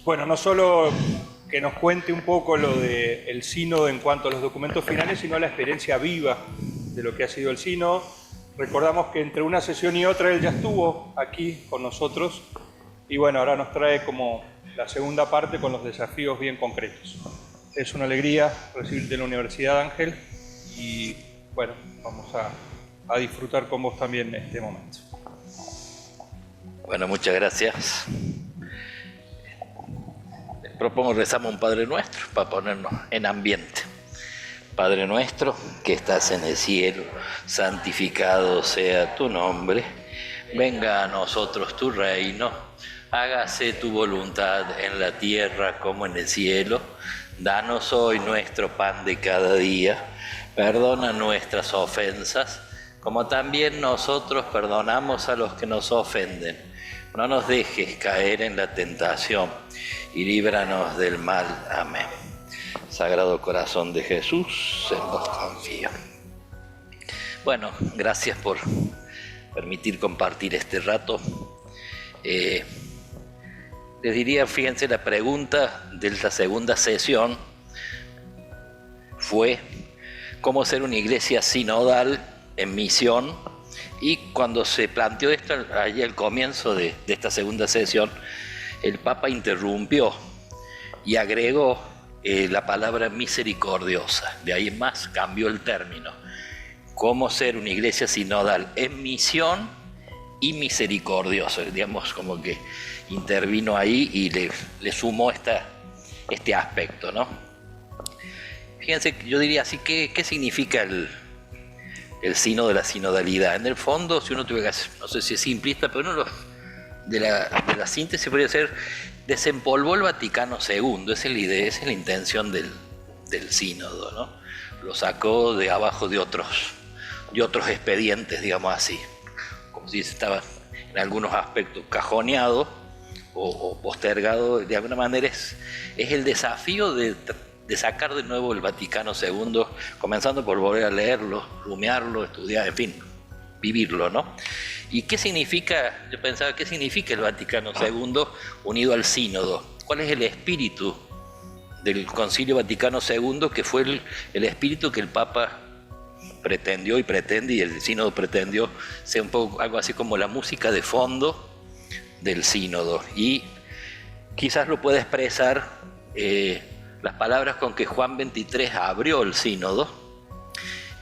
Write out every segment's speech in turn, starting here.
Bueno, no solo que nos cuente un poco lo del sínodo en cuanto a los documentos finales, sino la experiencia viva de lo que ha sido el sínodo. Recordamos que entre una sesión y otra él ya estuvo aquí con nosotros y bueno, ahora nos trae como la segunda parte con los desafíos bien concretos. Es una alegría recibirte en la Universidad, Ángel, y bueno, vamos a disfrutar con vos también este momento. Bueno, muchas gracias. Les propongo rezamos un Padre Nuestro para ponernos en ambiente. Padre nuestro que estás en el cielo, santificado sea tu nombre. Venga a nosotros tu reino. Hágase tu voluntad en la tierra como en el cielo. Danos hoy nuestro pan de cada día. Perdona nuestras ofensas, como también nosotros perdonamos a los que nos ofenden. No nos dejes caer en la tentación y líbranos del mal. Amén. Sagrado Corazón de Jesús, en vos confío. Bueno, gracias por permitir compartir este rato. Les diría, fíjense, la pregunta de la segunda sesión fue cómo ser una iglesia sinodal en misión, y cuando se planteó esto, allí al comienzo de esta segunda sesión, el Papa interrumpió y agregó la palabra misericordiosa. De ahí en más cambió el término. Cómo ser una iglesia sinodal en misión y misericordiosa. Digamos, como que intervino ahí y le sumó este aspecto, ¿no? Fíjense, yo diría así, ¿qué significa el sino de la sinodalidad? En el fondo, si uno tuviera que hacer, no sé si es simplista, pero uno de la síntesis podría ser: desempolvó el Vaticano II, esa es la idea, esa es la intención del sínodo, ¿no? Lo sacó de abajo de otros expedientes, digamos así, como si estaba en algunos aspectos cajoneado o postergado. De alguna manera es el desafío de sacar de nuevo el Vaticano II, comenzando por volver a leerlo, rumiarlo, estudiar, en fin, vivirlo, ¿no? ¿Y qué significa? Yo pensaba, ¿qué significa el Vaticano II unido al sínodo? ¿Cuál es el espíritu del Concilio Vaticano II, que fue el espíritu que el Papa pretendió y pretende, y el sínodo pretendió, sea un poco algo así como la música de fondo del sínodo? Y quizás lo pueda expresar las palabras con que Juan XXIII abrió el sínodo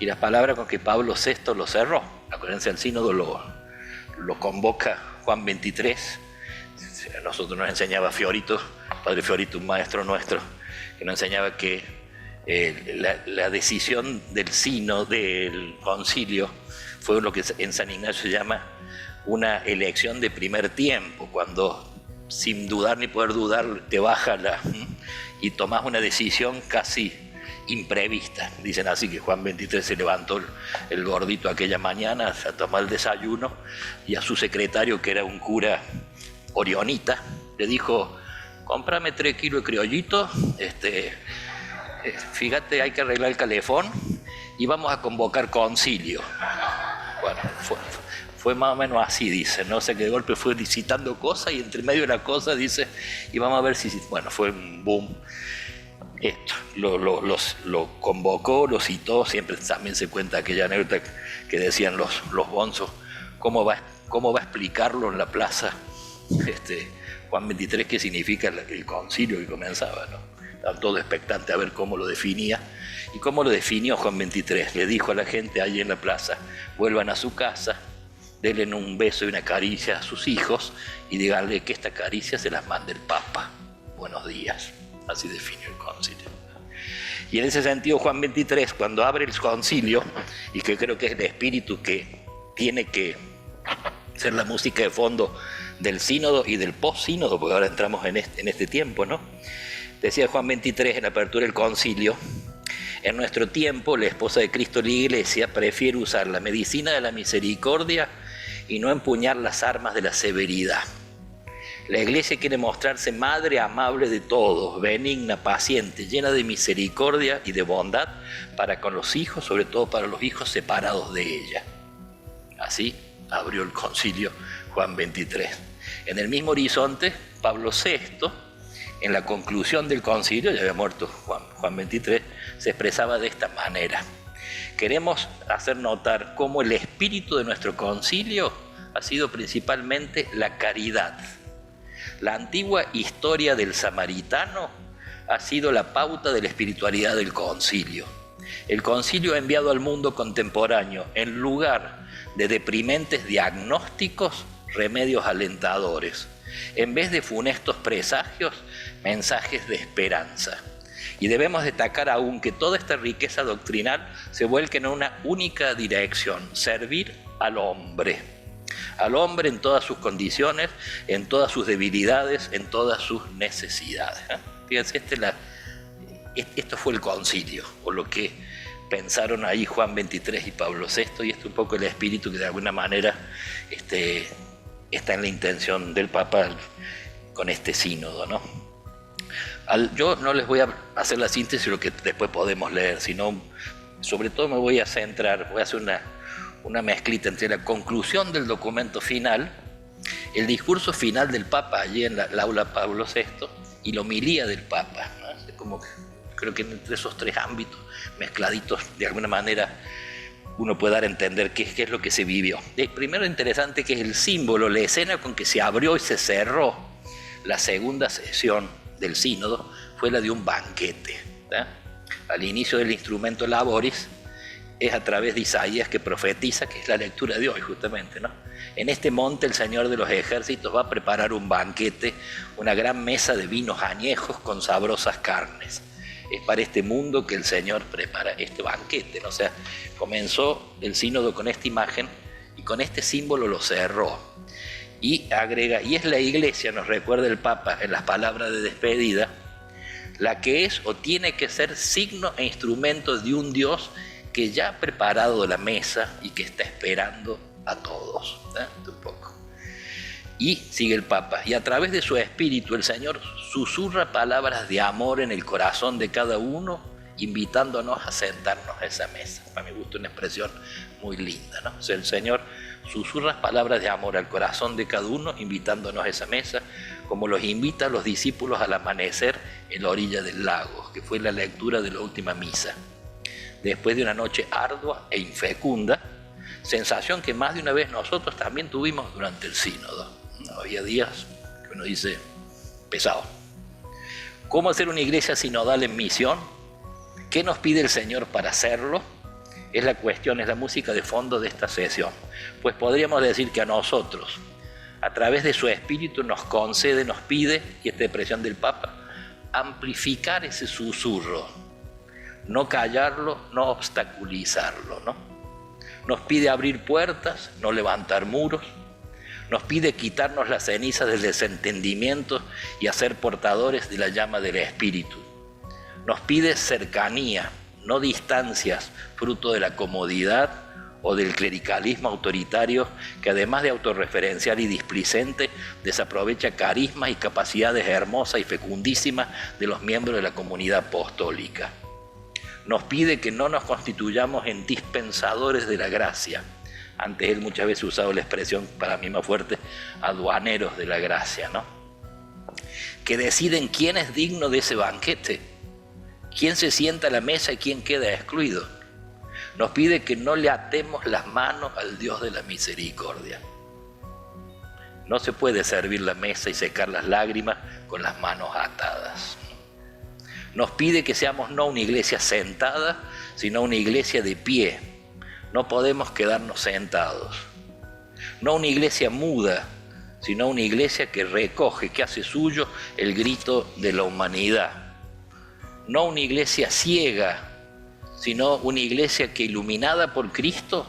y las palabras con que Pablo VI lo cerró. Acuérdense, el sínodo lo convoca Juan XXIII. A nosotros nos enseñaba Fiorito, Padre Fiorito, un maestro nuestro, que nos enseñaba que la decisión del sínodo, del concilio, fue lo que en San Ignacio se llama una elección de primer tiempo, cuando sin dudar ni poder dudar te baja y tomás una decisión casi imprevista. Dicen así que Juan XXIII se levantó el gordito aquella mañana a tomar el desayuno y a su secretario, que era un cura orionita, le dijo: cómprame 3 kilos de criollito, fíjate, hay que arreglar el calefón y vamos a convocar concilio. Bueno, fue más o menos así, dice, no sé, que de golpe fue licitando cosas y entre medio de la cosa dice, y vamos a ver si, bueno, fue un boom. Esto, lo convocó, lo citó, siempre también se cuenta aquella anécdota que decían los bonzos, ¿cómo va a explicarlo en la plaza Juan XXIII qué significa el concilio que comenzaba, ¿no? Estaban todos expectantes a ver cómo lo definía. ¿Y cómo lo definió Juan XXIII? Le dijo a la gente allí en la plaza: vuelvan a su casa, denle un beso y una caricia a sus hijos y díganle que esta caricia se las mande el Papa. Buenos días. Así definió el concilio. Y en ese sentido, Juan XXIII, cuando abre el concilio, y que creo que es el espíritu que tiene que ser la música de fondo del sínodo y del post-sínodo, porque ahora entramos en este tiempo, ¿no? Decía Juan XXIII en la apertura del concilio: en nuestro tiempo, la esposa de Cristo, la Iglesia, prefiere usar la medicina de la misericordia y no empuñar las armas de la severidad. La Iglesia quiere mostrarse madre amable de todos, benigna, paciente, llena de misericordia y de bondad para con los hijos, sobre todo para los hijos separados de ella. Así abrió el concilio Juan XXIII. En el mismo horizonte, Pablo VI, en la conclusión del concilio, ya había muerto Juan XXIII, se expresaba de esta manera. Queremos hacer notar cómo el espíritu de nuestro concilio ha sido principalmente la caridad. La antigua historia del samaritano ha sido la pauta de la espiritualidad del concilio. El concilio ha enviado al mundo contemporáneo, en lugar de deprimentes diagnósticos, remedios alentadores. En vez de funestos presagios, mensajes de esperanza. Y debemos destacar aún que toda esta riqueza doctrinal se vuelca en una única dirección: servir al hombre en todas sus condiciones, en todas sus debilidades, en todas sus necesidades. Fíjense, esto fue el concilio, o lo que pensaron ahí Juan XXIII y Pablo VI, y este es un poco el espíritu que de alguna manera está en la intención del Papa con este sínodo, ¿no? Yo no les voy a hacer la síntesis de lo que después podemos leer, sino sobre todo me voy a centrar, voy a hacer una mezclita entre la conclusión del documento final, el discurso final del Papa allí en la aula Pablo VI y la homilía del Papa, ¿no? Como creo que entre esos tres ámbitos mezcladitos de alguna manera uno puede dar a entender qué es lo que se vivió. Primero, interesante que es el símbolo, la escena con que se abrió y se cerró la segunda sesión del sínodo fue la de un banquete, ¿tá? Al inicio del instrumento Laboris es a través de Isaías que profetiza, que es la lectura de hoy justamente, ¿no? En este monte el Señor de los ejércitos va a preparar un banquete, una gran mesa de vinos añejos con sabrosas carnes. Es para este mundo que el Señor prepara este banquete, ¿no? O sea, comenzó el sínodo con esta imagen y con este símbolo lo cerró. Y agrega, y es la Iglesia, nos recuerda el Papa en las palabras de despedida, la que es o tiene que ser signo e instrumento de un Dios que ya ha preparado la mesa y que está esperando a todos, ¿eh? Un poco. Y sigue el Papa, y a través de su espíritu el Señor susurra palabras de amor en el corazón de cada uno, invitándonos a sentarnos a esa mesa. Para mi gusto una expresión muy linda, ¿no? O sea, el Señor susurra palabras de amor al corazón de cada uno, invitándonos a esa mesa, como los invita a los discípulos al amanecer en la orilla del lago, que fue la lectura de la última misa. Después de una noche ardua e infecunda, sensación que más de una vez nosotros también tuvimos durante el sínodo. Había días que uno dice, pesado. ¿Cómo hacer una iglesia sinodal en misión? ¿Qué nos pide el Señor para hacerlo? Es la cuestión, es la música de fondo de esta sesión. Pues podríamos decir que a nosotros, a través de su espíritu, nos concede, nos pide, y esta expresión del Papa, amplificar ese susurro, no callarlo, no obstaculizarlo, ¿no? Nos pide abrir puertas, no levantar muros. Nos pide quitarnos las cenizas del desentendimiento y hacer portadores de la llama del Espíritu. Nos pide cercanía, no distancias, fruto de la comodidad o del clericalismo autoritario que además de autorreferencial y displicente, desaprovecha carismas y capacidades hermosas y fecundísimas de los miembros de la comunidad apostólica. Nos pide que no nos constituyamos en dispensadores de la gracia. Antes él muchas veces usaba la expresión, para mí más fuerte, aduaneros de la gracia, ¿no? Que deciden quién es digno de ese banquete, quién se sienta a la mesa y quién queda excluido. Nos pide que no le atemos las manos al Dios de la misericordia. No se puede servir la mesa y secar las lágrimas con las manos atadas. Nos pide que seamos no una iglesia sentada, sino una iglesia de pie. No podemos quedarnos sentados. No una iglesia muda, sino una iglesia que recoge, que hace suyo el grito de la humanidad. No una iglesia ciega, sino una iglesia que, iluminada por Cristo,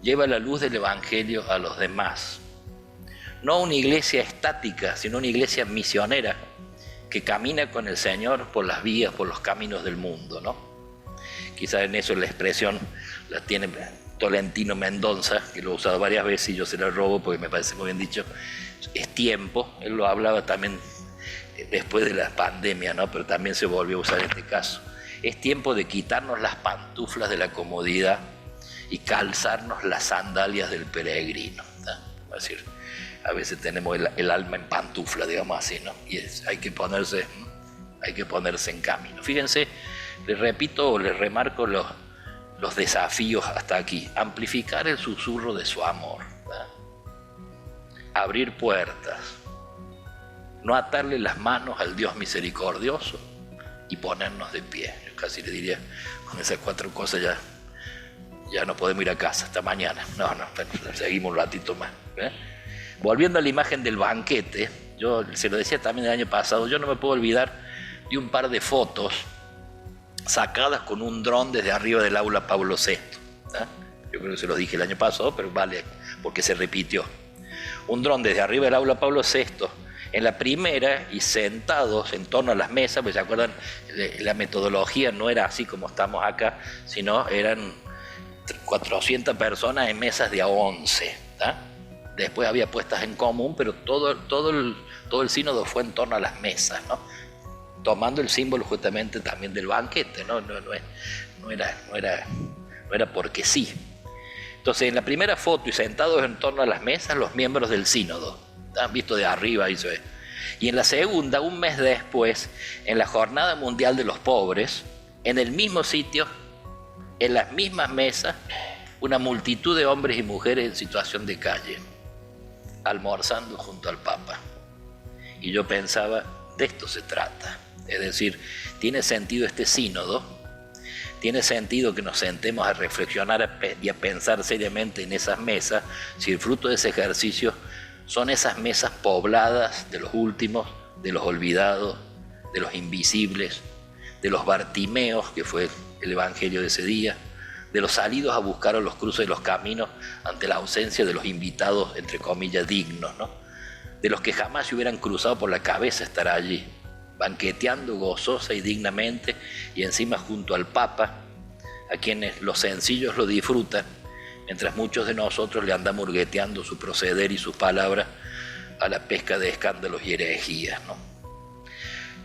lleva la luz del Evangelio a los demás. No una iglesia estática, sino una iglesia misionera, que camina con el Señor por las vías, por los caminos del mundo, ¿no? Quizás en eso la expresión la tiene Tolentino Mendonça, que lo ha usado varias veces y yo se la robo porque me parece muy bien dicho. Es tiempo, él lo hablaba también después de la pandemia, ¿no? Pero también se volvió a usar en este caso. Es tiempo de quitarnos las pantuflas de la comodidad y calzarnos las sandalias del peregrino, ¿no? Es decir, a veces tenemos el alma en pantufla, digamos así, ¿no? Y hay que ponerse hay que ponerse en camino. Fíjense, les repito, les remarco los desafíos hasta aquí. Amplificar el susurro de su amor, ¿verdad? Abrir puertas, no atarle las manos al Dios misericordioso y ponernos de pie. Yo casi le diría, con esas 4 cosas ya no podemos ir a casa hasta mañana. No, seguimos un ratito más, ¿eh? Volviendo a la imagen del banquete, yo se lo decía también el año pasado, yo no me puedo olvidar de un par de fotos sacadas con un dron desde arriba del aula Pablo VI. ¿Eh? Yo creo que se los dije el año pasado, pero vale, porque se repitió. Un dron desde arriba del aula Pablo VI, en la primera, y sentados en torno a las mesas, pues se acuerdan, la metodología no era así como estamos acá, sino eran 400 personas en mesas de a 11. ¿Eh? Después había puestas en común, pero todo el sínodo fue en torno a las mesas, ¿no? Tomando el símbolo justamente también del banquete, ¿no? No era porque sí. Entonces, en la primera foto y sentados en torno a las mesas, los miembros del sínodo, han visto de arriba, eso es. Y en la segunda, un mes después, en la Jornada Mundial de los Pobres, en el mismo sitio, en las mismas mesas, una multitud de hombres y mujeres en situación de calle, almorzando junto al Papa. Y yo pensaba, de esto se trata. Es decir, tiene sentido este sínodo, tiene sentido que nos sentemos a reflexionar y a pensar seriamente en esas mesas, si el fruto de ese ejercicio son esas mesas pobladas de los últimos, de los olvidados, de los invisibles, de los Bartimeos, que fue el evangelio de ese día, de los salidos a buscar a los cruces de los caminos ante la ausencia de los invitados, entre comillas, dignos, ¿no? De los que jamás se hubieran cruzado por la cabeza estar allí, banqueteando gozosa y dignamente, y encima junto al Papa, a quienes los sencillos lo disfrutan, mientras muchos de nosotros le andamos hurgueteando su proceder y sus palabras a la pesca de escándalos y herejías, ¿no?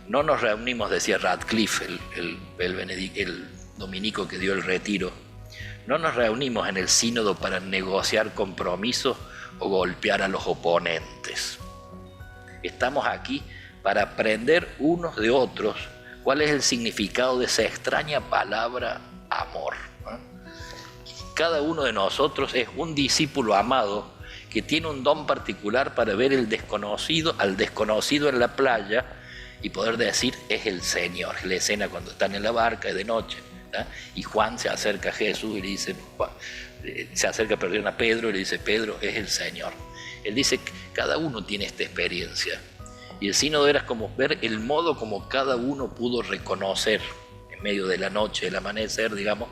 No nos reunimos, decía Radcliffe, el dominico que dio el retiro, no nos reunimos en el sínodo para negociar compromisos o golpear a los oponentes. Estamos aquí para aprender unos de otros cuál es el significado de esa extraña palabra amor, ¿no? Cada uno de nosotros es un discípulo amado que tiene un don particular para ver al desconocido en la playa y poder decir, es el Señor. La escena cuando están en la barca es de noche, ¿no? Y Juan se acerca a Jesús y le dice, a Pedro y le dice, Pedro, es el Señor. Él dice, cada uno tiene esta experiencia. Y el sínodo era como ver el modo como cada uno pudo reconocer en medio de la noche, el amanecer, digamos,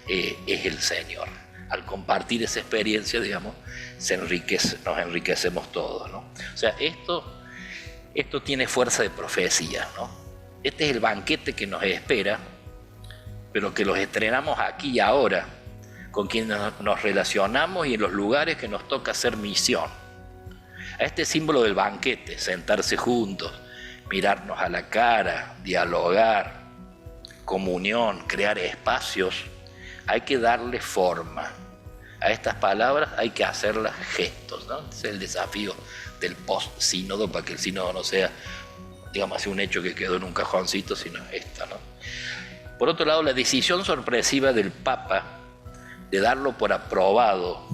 es el Señor. Al compartir esa experiencia, digamos, nos enriquecemos todos, ¿no? O sea, esto tiene fuerza de profecía, ¿no? Este es el banquete que nos espera, pero que los estrenamos aquí y ahora, con quienes nos relacionamos y en los lugares que nos toca hacer misión. A este símbolo del banquete, sentarse juntos, mirarnos a la cara, dialogar, comunión, crear espacios, hay que darle forma. A estas palabras hay que hacerlas gestos, ¿no? Ese es el desafío del post-sínodo, para que el sínodo no sea, digamos así, un hecho que quedó en un cajoncito, sino esto, ¿no? Por otro lado, la decisión sorpresiva del Papa de darlo por aprobado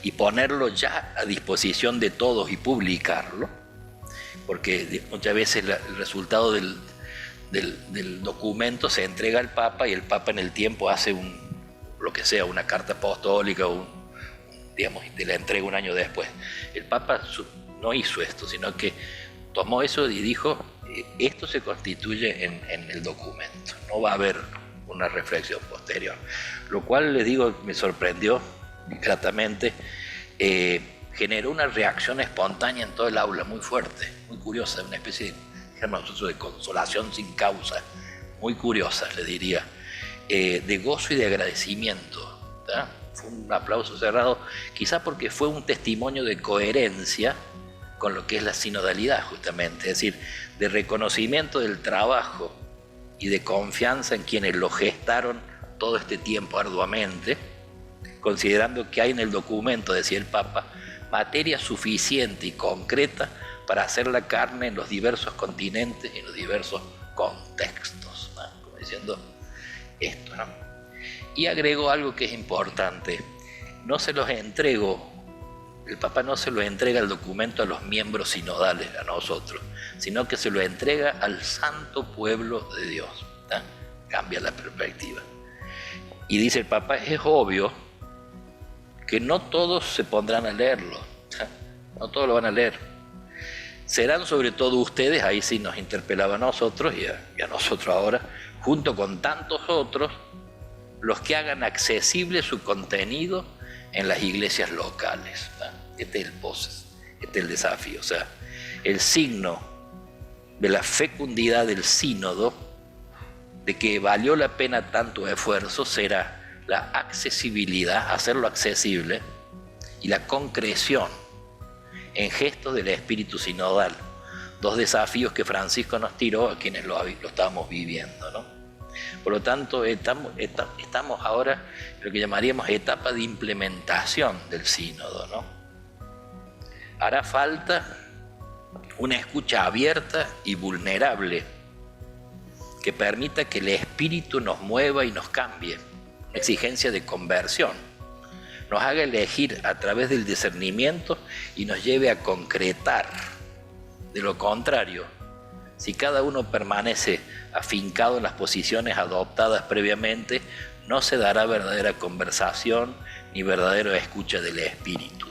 y ponerlo ya a disposición de todos y publicarlo, porque muchas veces el resultado del documento se entrega al Papa y el Papa en el tiempo hace una carta apostólica, digamos, te la entrega un año después. El Papa no hizo esto, sino que tomó eso y dijo, esto se constituye en el documento, no va a haber una reflexión posterior. Lo cual, les digo, me sorprendió gratamente, generó una reacción espontánea en todo el aula, muy fuerte, muy curiosa, una especie de consolación sin causa, muy curiosa, le diría, de gozo y de agradecimiento, ¿tá? Fue un aplauso cerrado, quizá porque fue un testimonio de coherencia con lo que es la sinodalidad, justamente, es decir, de reconocimiento del trabajo y de confianza en quienes lo gestaron todo este tiempo arduamente, considerando que hay en el documento, decía el Papa, materia suficiente y concreta para hacer la carne en los diversos continentes y en los diversos contextos, ¿no? Como diciendo esto, ¿no? Y agregó algo que es importante: no se los entrego, el Papa no se lo entrega el documento a los miembros sinodales, a nosotros, sino que se lo entrega al santo pueblo de Dios, ¿no? Cambia la perspectiva. Y dice el Papa, es obvio que no todos se pondrán a leerlo, no todos lo van a leer. Serán sobre todo ustedes, ahí sí nos interpelaba a nosotros y a nosotros ahora, junto con tantos otros, los que hagan accesible su contenido en las iglesias locales, ¿no? Este es el poses, este es el desafío. O sea, el signo de la fecundidad del sínodo, de que valió la pena tanto esfuerzo, será la accesibilidad, hacerlo accesible, y la concreción en gestos del espíritu sinodal. Dos desafíos que Francisco nos tiró a quienes lo estábamos viviendo, ¿no? Por lo tanto, estamos ahora en lo que llamaríamos etapa de implementación del sínodo, ¿no? Hará falta una escucha abierta y vulnerable que permita que el espíritu nos mueva y nos cambie, una exigencia de conversión, nos haga elegir a través del discernimiento y nos lleve a concretar. De lo contrario, si cada uno permanece afincado en las posiciones adoptadas previamente, no se dará verdadera conversación ni verdadera escucha del espíritu.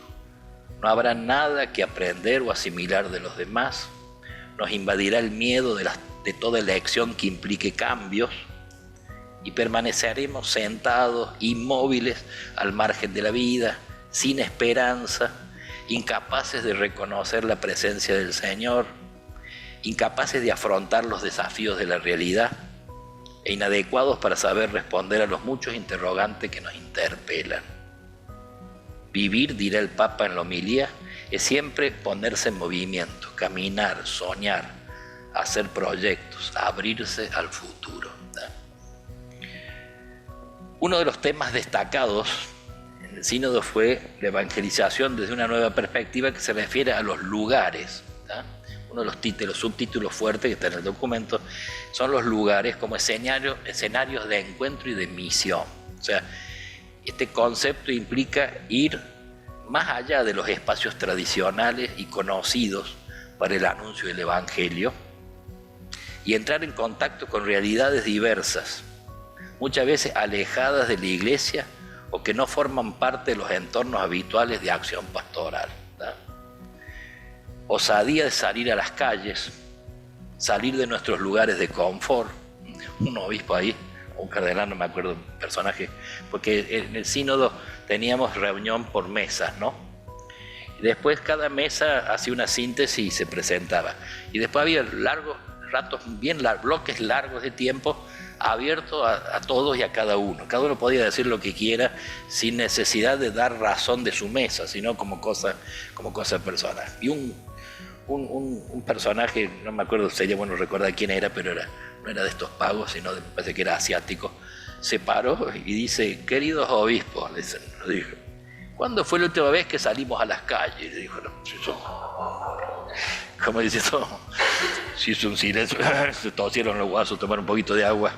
No habrá nada que aprender o asimilar de los demás, nos invadirá el miedo de toda elección que implique cambios y permaneceremos sentados, inmóviles, al margen de la vida, sin esperanza, incapaces de reconocer la presencia del Señor, incapaces de afrontar los desafíos de la realidad e inadecuados para saber responder a los muchos interrogantes que nos interpelan. Vivir, dirá el Papa en la homilía, es siempre ponerse en movimiento, caminar, soñar, hacer proyectos, abrirse al futuro. Uno de los temas destacados en el sínodo fue la evangelización desde una nueva perspectiva que se refiere a los lugares. Uno de los subtítulos fuertes que está en el documento son los lugares como escenarios de encuentro y de misión. O sea, este concepto implica ir más allá de los espacios tradicionales y conocidos para el anuncio del Evangelio y entrar en contacto con realidades diversas, muchas veces alejadas de la iglesia o que no forman parte de los entornos habituales de acción pastoral. Osadía de salir a las calles, salir de nuestros lugares de confort. Un obispo ahí, un cardenal, no me acuerdo un personaje, porque en el sínodo teníamos reunión por mesas, ¿no? Y después cada mesa hacía una síntesis y se presentaba. Y después había largos ratos, bloques largos de tiempo abiertos a todos y a cada uno. Cada uno podía decir lo que quiera sin necesidad de dar razón de su mesa, sino como cosa personal. Y un personaje, no me acuerdo, sería bueno recordar quién era, pero no era de estos pagos, sino me parece que era asiático, se paró y dice: queridos obispos, nos dijo, ¿cuándo fue la última vez que salimos a las calles? Le dijo, como diciendo, se hizo un silencio, se tosieron los guasos, tomaron un poquito de agua.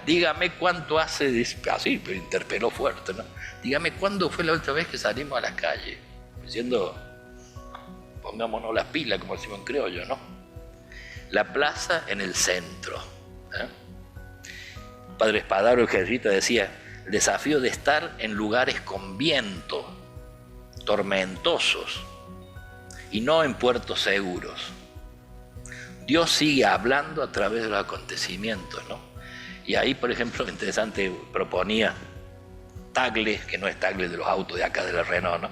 Dígame cuánto hace, así, pero interpeló fuerte, ¿no? Dígame cuándo fue la última vez que salimos a las calles, diciendo, pongámonos las pilas, como decimos en criollo, ¿no? La plaza en el centro. Padre Espadaro, el jesuita, decía, el desafío de estar en lugares con viento, tormentosos, y no en puertos seguros. Dios sigue hablando a través de los acontecimientos, ¿no? Y ahí, por ejemplo, interesante, proponía Tagle, que no es Tagle de los autos de acá de la Renault, ¿no?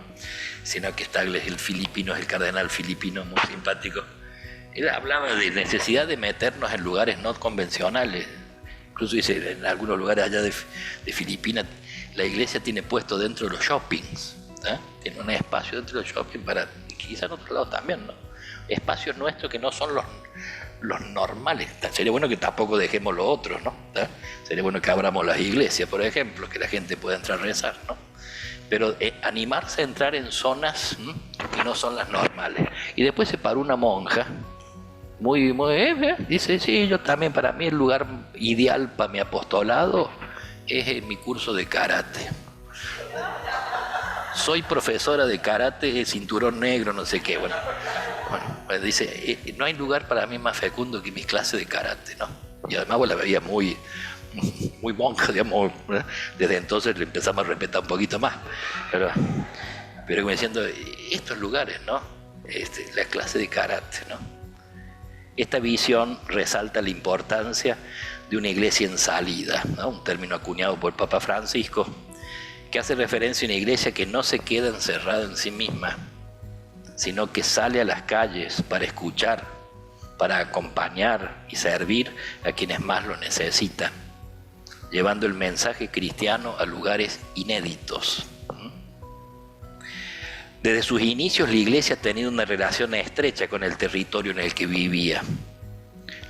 Sino que Tagle es el filipino, es el cardenal filipino, muy simpático. Él hablaba de necesidad de meternos en lugares no convencionales. Incluso dice, en algunos lugares allá de Filipinas, la iglesia tiene puesto dentro de los shoppings, tiene un espacio dentro del shopping para, quizá en otros lados también, ¿no? Espacios nuestros que no son los normales. Sería bueno que tampoco dejemos los otros, ¿no? Sería bueno que abramos las iglesias, por ejemplo, que la gente pueda entrar a rezar, ¿no? Pero animarse a entrar en zonas que no son las normales. Y después se paró una monja, dice, sí, yo también, para mí el lugar ideal para mi apostolado es en mi curso de karate. Soy profesora de karate, cinturón negro, no sé qué, bueno, dice, no hay lugar para mí más fecundo que mis clases de karate, ¿no? Y además la veía muy monja, digamos, ¿eh? Desde entonces le empezamos a respetar un poquito más, pero como diciendo, estos lugares, ¿no? La clase de karate, ¿no? Esta visión resalta la importancia de una iglesia en salida, ¿no? Un término acuñado por el Papa Francisco, que hace referencia a una iglesia que no se queda encerrada en sí misma, sino que sale a las calles para escuchar, para acompañar y servir a quienes más lo necesitan, llevando el mensaje cristiano a lugares inéditos. Desde sus inicios la iglesia ha tenido una relación estrecha con el territorio en el que vivía.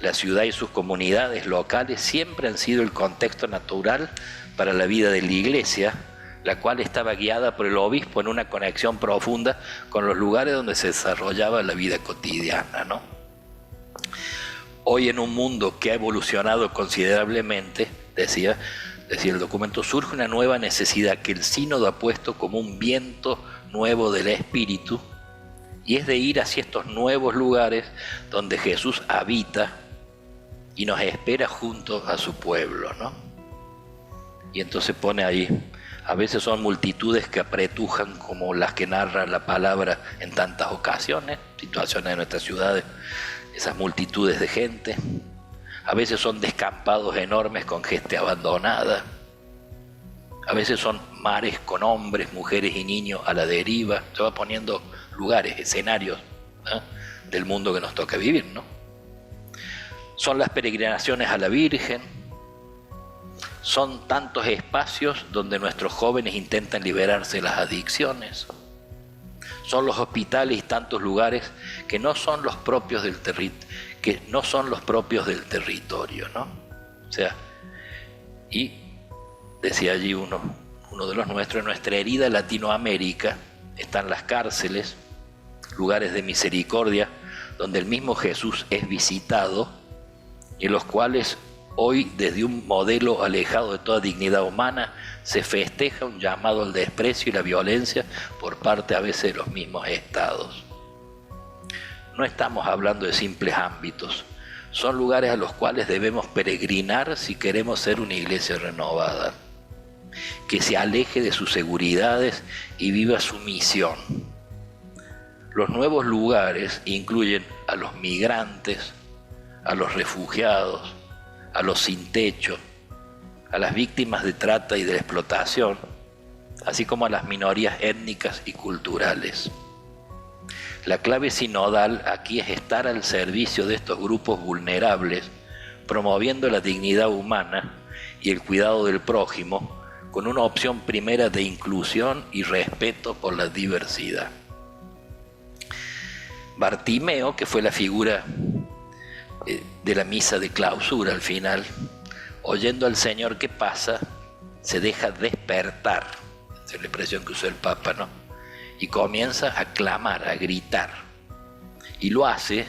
La ciudad y sus comunidades locales siempre han sido el contexto natural para la vida de la iglesia, la cual estaba guiada por el obispo en una conexión profunda con los lugares donde se desarrollaba la vida cotidiana, ¿no? Hoy, en un mundo que ha evolucionado considerablemente, decía el documento, surge una nueva necesidad que el sínodo ha puesto como un viento nuevo del espíritu, y es de ir hacia estos nuevos lugares donde Jesús habita y nos espera junto a su pueblo, ¿no? Y entonces pone ahí, a veces son multitudes que apretujan como las que narra la palabra en tantas ocasiones, situaciones de nuestras ciudades, esas multitudes de gente. A veces son descampados enormes con gente abandonada. A veces son mares con hombres, mujeres y niños a la deriva. Se va poniendo lugares, escenarios, ¿eh?, del mundo que nos toca vivir, ¿no? Son las peregrinaciones a la Virgen. Son tantos espacios donde nuestros jóvenes intentan liberarse de las adicciones. Son los hospitales y tantos lugares que no son los propios del territorio, ¿no? O sea, y decía allí uno de los nuestros, en nuestra herida Latinoamérica están las cárceles, lugares de misericordia donde el mismo Jesús es visitado, y en los cuales hoy, desde un modelo alejado de toda dignidad humana, se festeja un llamado al desprecio y la violencia por parte a veces de los mismos estados. No estamos hablando de simples ámbitos, son lugares a los cuales debemos peregrinar si queremos ser una iglesia renovada, que se aleje de sus seguridades y viva su misión. Los nuevos lugares incluyen a los migrantes, a los refugiados, a los sin techo, a las víctimas de trata y de explotación, así como a las minorías étnicas y culturales. La clave sinodal aquí es estar al servicio de estos grupos vulnerables, promoviendo la dignidad humana y el cuidado del prójimo, con una opción primera de inclusión y respeto por la diversidad. Bartimeo, que fue la figura de la misa de clausura al final, oyendo al Señor que pasa, se deja despertar, esa es la expresión que usó el Papa, ¿no? Y comienza a clamar, a gritar. Y lo hace,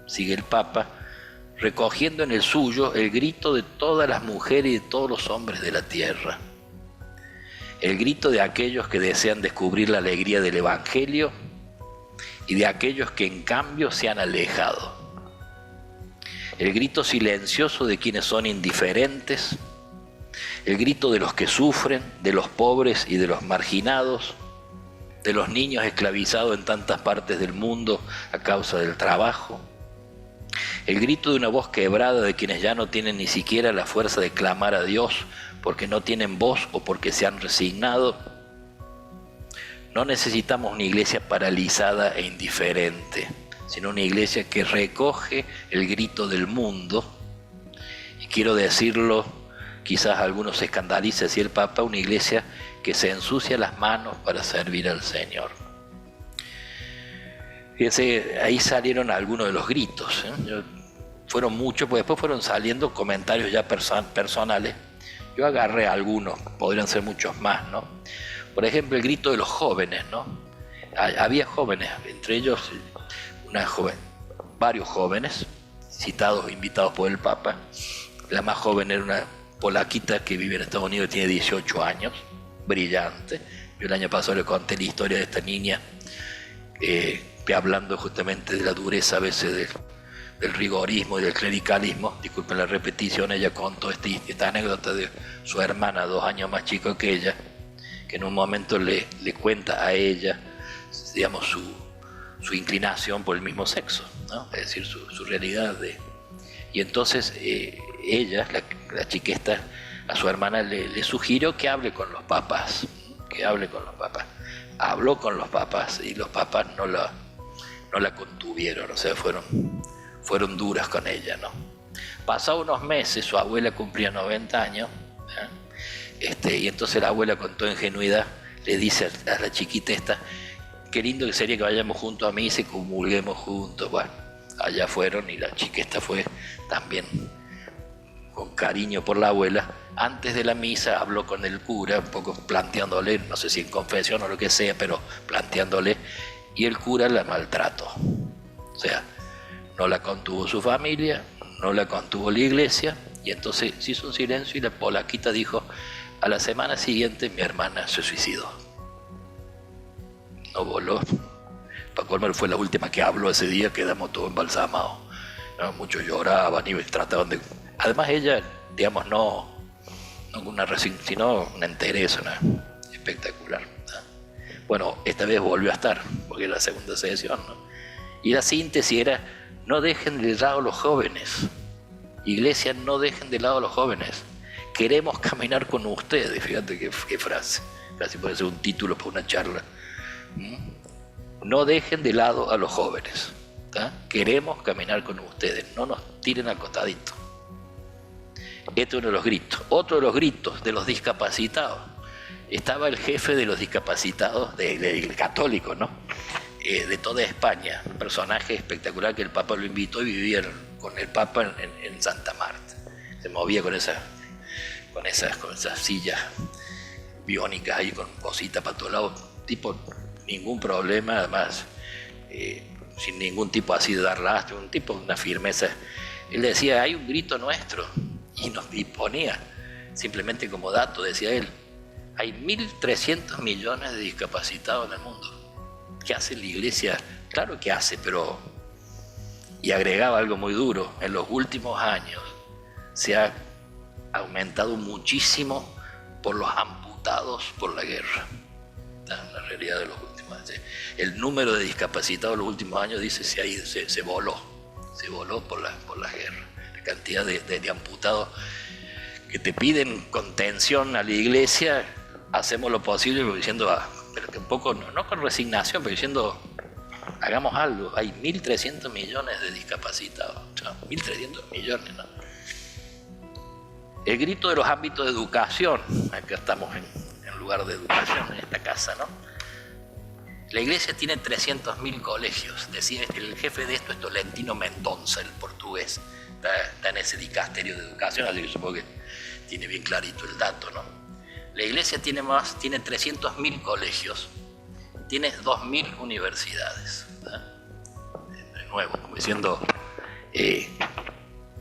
sigue el Papa, recogiendo en el suyo el grito de todas las mujeres y de todos los hombres de la tierra. El grito de aquellos que desean descubrir la alegría del Evangelio y de aquellos que en cambio se han alejado. El grito silencioso de quienes son indiferentes, el grito de los que sufren, de los pobres y de los marginados, de los niños esclavizados en tantas partes del mundo a causa del trabajo, el grito de una voz quebrada de quienes ya no tienen ni siquiera la fuerza de clamar a Dios porque no tienen voz o porque se han resignado. No necesitamos una iglesia paralizada e indiferente, sino una iglesia que recoge el grito del mundo. Y quiero decirlo, quizás algunos se escandalicen, si el Papa, una iglesia que se ensucia las manos para servir al Señor. Fíjense, ahí salieron algunos de los gritos, ¿eh? Yo fueron muchos, pues después fueron saliendo comentarios ya personales. Yo agarré algunos, podrían ser muchos más, ¿no? Por ejemplo, el grito de los jóvenes, ¿no? Había jóvenes, entre ellos varios jóvenes, citados, invitados por el Papa. La más joven era una polaquita que vive en Estados Unidos, tiene 18 años, brillante. Yo el año pasado le conté la historia de esta niña, que hablando justamente de la dureza a veces del rigorismo y del clericalismo, disculpen la repetición, ella contó esta anécdota de su hermana, 2 años más chica que ella, que en un momento le cuenta a ella, digamos, su inclinación por el mismo sexo, ¿no? Es decir, su realidad y entonces ella, la chiquesta, a su hermana le sugirió que hable con los papás, Habló con los papás y los papás no la contuvieron, o sea, fueron duras con ella, ¿no? Pasados unos meses, su abuela cumplía 90 años, y entonces la abuela, con toda ingenuidad, le dice a la chiquita esta: qué lindo que sería que vayamos juntos a misa y comulguemos juntos. Bueno, allá fueron y la chica esta fue también con cariño por la abuela. Antes de la misa habló con el cura, un poco planteándole, no sé si en confesión o lo que sea, pero planteándole, y el cura la maltrató. O sea, no la contuvo su familia, no la contuvo la iglesia, y entonces se hizo un silencio y la polaquita dijo: a la semana siguiente mi hermana se suicidó. No voló. Para colmo, fue la última que habló ese día, quedamos todos embalsamados. ¿No? Muchos lloraban y trataban de... Además ella, digamos, no con una resignación, sino una entereza, espectacular, ¿no? Bueno, esta vez volvió a estar, porque era la segunda sesión, ¿no? Y la síntesis era: no dejen de lado a los jóvenes. Iglesia, no dejen de lado a los jóvenes. Queremos caminar con ustedes. Fíjate qué frase. Casi puede ser un título para una charla. No dejen de lado a los jóvenes. ¿Tá? Queremos caminar con ustedes. No nos tiren al costadito. Este es uno de los gritos. Otro de los gritos de los discapacitados. Estaba el jefe de los discapacitados, del católico, ¿no? De toda España. Un personaje espectacular que el Papa lo invitó y vivía con el Papa en Santa Marta. Se movía con esas sillas biónicas ahí, con cositas para todos lados. Tipo, ningún problema, además, sin ningún tipo así de dar lastre, un tipo de una firmeza. Él decía: hay un grito nuestro, y ponía, simplemente como dato, decía él: hay 1.300 millones de discapacitados en el mundo. ¿Qué hace la iglesia? Claro que hace, pero... Y agregaba algo muy duro: en los últimos años se ha aumentado muchísimo por los amputados por la guerra. La realidad de los últimos años. El número de discapacitados en los últimos años, dice, se voló por la guerra. La cantidad de amputados que te piden contención a la iglesia, hacemos lo posible, diciendo, pero que un poco, no con resignación, pero diciendo: hagamos algo. Hay 1.300 millones de discapacitados, ¿no? 1.300 millones, ¿no? El grito de los ámbitos de educación. Acá estamos en lugar de educación, en esta casa, ¿no? La iglesia tiene 300.000 colegios. Decía el jefe de esto es Tolentino Mendonça, el portugués. Está en ese dicasterio de educación, así que supongo que tiene bien clarito el dato, ¿no? La iglesia tiene 300.000 colegios, tiene 2.000 universidades, ¿no? De nuevo, como diciendo,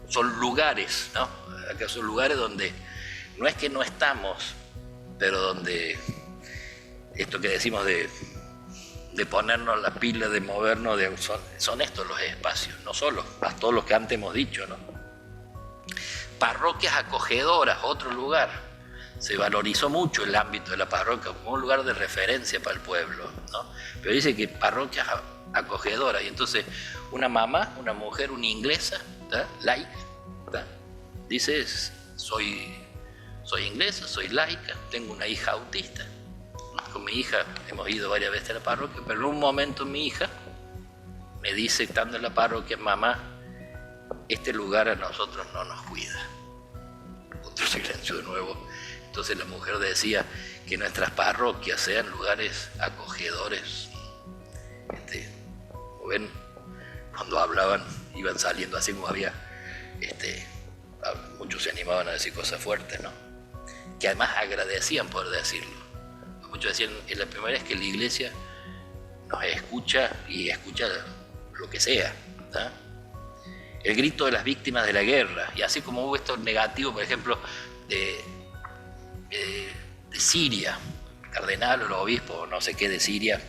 son lugares, ¿no? Acá son lugares donde no es que no estamos, pero donde esto que decimos de ponernos la pila, de movernos, son estos los espacios, no solo, todos los que antes hemos dicho, ¿no? Parroquias acogedoras, otro lugar. Se valorizó mucho el ámbito de la parroquia como un lugar de referencia para el pueblo, ¿no? Pero dice que parroquias acogedoras, y entonces una mamá, una mujer, una inglesa, ¿tá? Laica, ¿tá? Dice: soy inglesa, soy laica, tengo una hija autista. Con mi hija hemos ido varias veces a la parroquia, pero en un momento mi hija me dice, estando en la parroquia: mamá, este lugar a nosotros no nos cuida. Otro silencio de nuevo. Entonces la mujer decía que nuestras parroquias sean lugares acogedores. Como ven, cuando hablaban iban saliendo así como había muchos se animaban a decir cosas fuertes, ¿no? Que además agradecían por decirlo. Muchos decían, es la primera vez que la iglesia nos escucha y escucha lo que sea, ¿tá? El grito de las víctimas de la guerra, y así como hubo estos negativos, por ejemplo, de Siria, el cardenal o el obispo, no sé qué de Siria,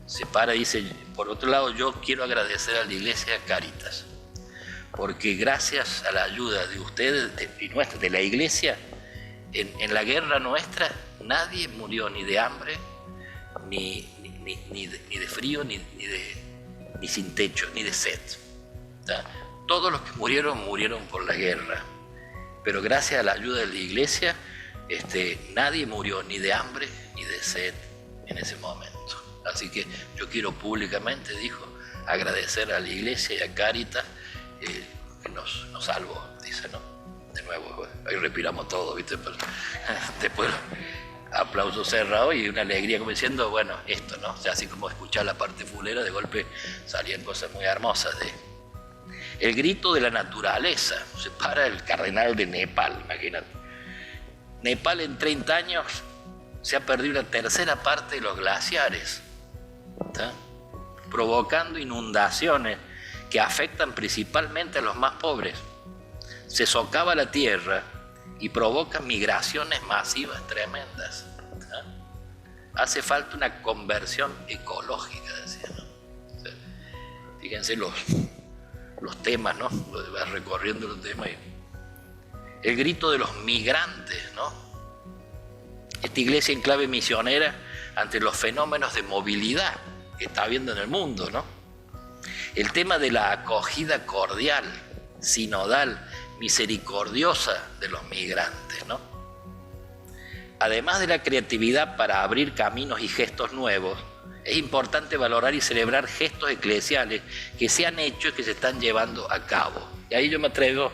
se para y dice, por otro lado, yo quiero agradecer a la iglesia Cáritas, porque gracias a la ayuda de ustedes y nuestra, de la iglesia, en la guerra nuestra, nadie murió ni de hambre, ni de frío, ni sin techo, ni de sed. ¿Tá? Todos los que murieron por la guerra, pero gracias a la ayuda de la iglesia, nadie murió ni de hambre ni de sed en ese momento. Así que yo quiero públicamente, dijo, agradecer a la iglesia y a Cáritas que nos salvó, dice, ¿no? De nuevo, ahí respiramos todo, ¿viste? Pero, después aplauso cerrado y una alegría como diciendo, bueno, esto, ¿no? O sea, así como escuchar la parte fulera, de golpe salían cosas muy hermosas de... El grito de la naturaleza, se para el cardenal de Nepal, imagínate. Nepal en 30 años se ha perdido una tercera parte de los glaciares, ¿tá? Provocando inundaciones que afectan principalmente a los más pobres. Se socava la tierra y provoca migraciones masivas tremendas, ¿tá? Hace falta una conversión ecológica, decía, ¿no? O sea, fíjense los temas, ¿no? Vas recorriendo los temas. El grito de los migrantes, ¿no? Esta iglesia en clave misionera ante los fenómenos de movilidad que está habiendo en el mundo, ¿no? El tema de la acogida cordial, sinodal, misericordiosa de los migrantes, ¿no? Además de la creatividad para abrir caminos y gestos nuevos, es importante valorar y celebrar gestos eclesiales que se han hecho y que se están llevando a cabo. Y ahí yo me atrevo,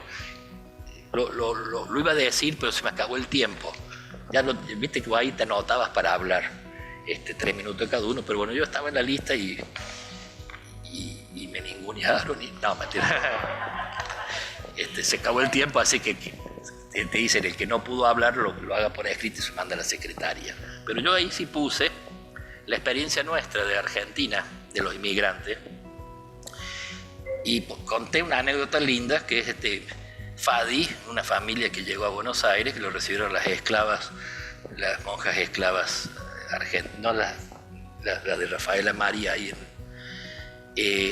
lo iba a decir, pero se me acabó el tiempo. Ya viste que ahí te anotabas para hablar, 3 minutos de cada uno, pero bueno, yo estaba en la lista y me ningunearon y no, mentira. Se acabó el tiempo, así que te dicen el que no pudo hablar lo haga por escrito y se manda a la secretaria. Pero yo ahí sí puse la experiencia nuestra de Argentina, de los inmigrantes, y conté una anécdota linda que es Fadi, una familia que llegó a Buenos Aires, que lo recibieron las esclavas, las monjas esclavas argentinas, no las de Rafaela María, ahí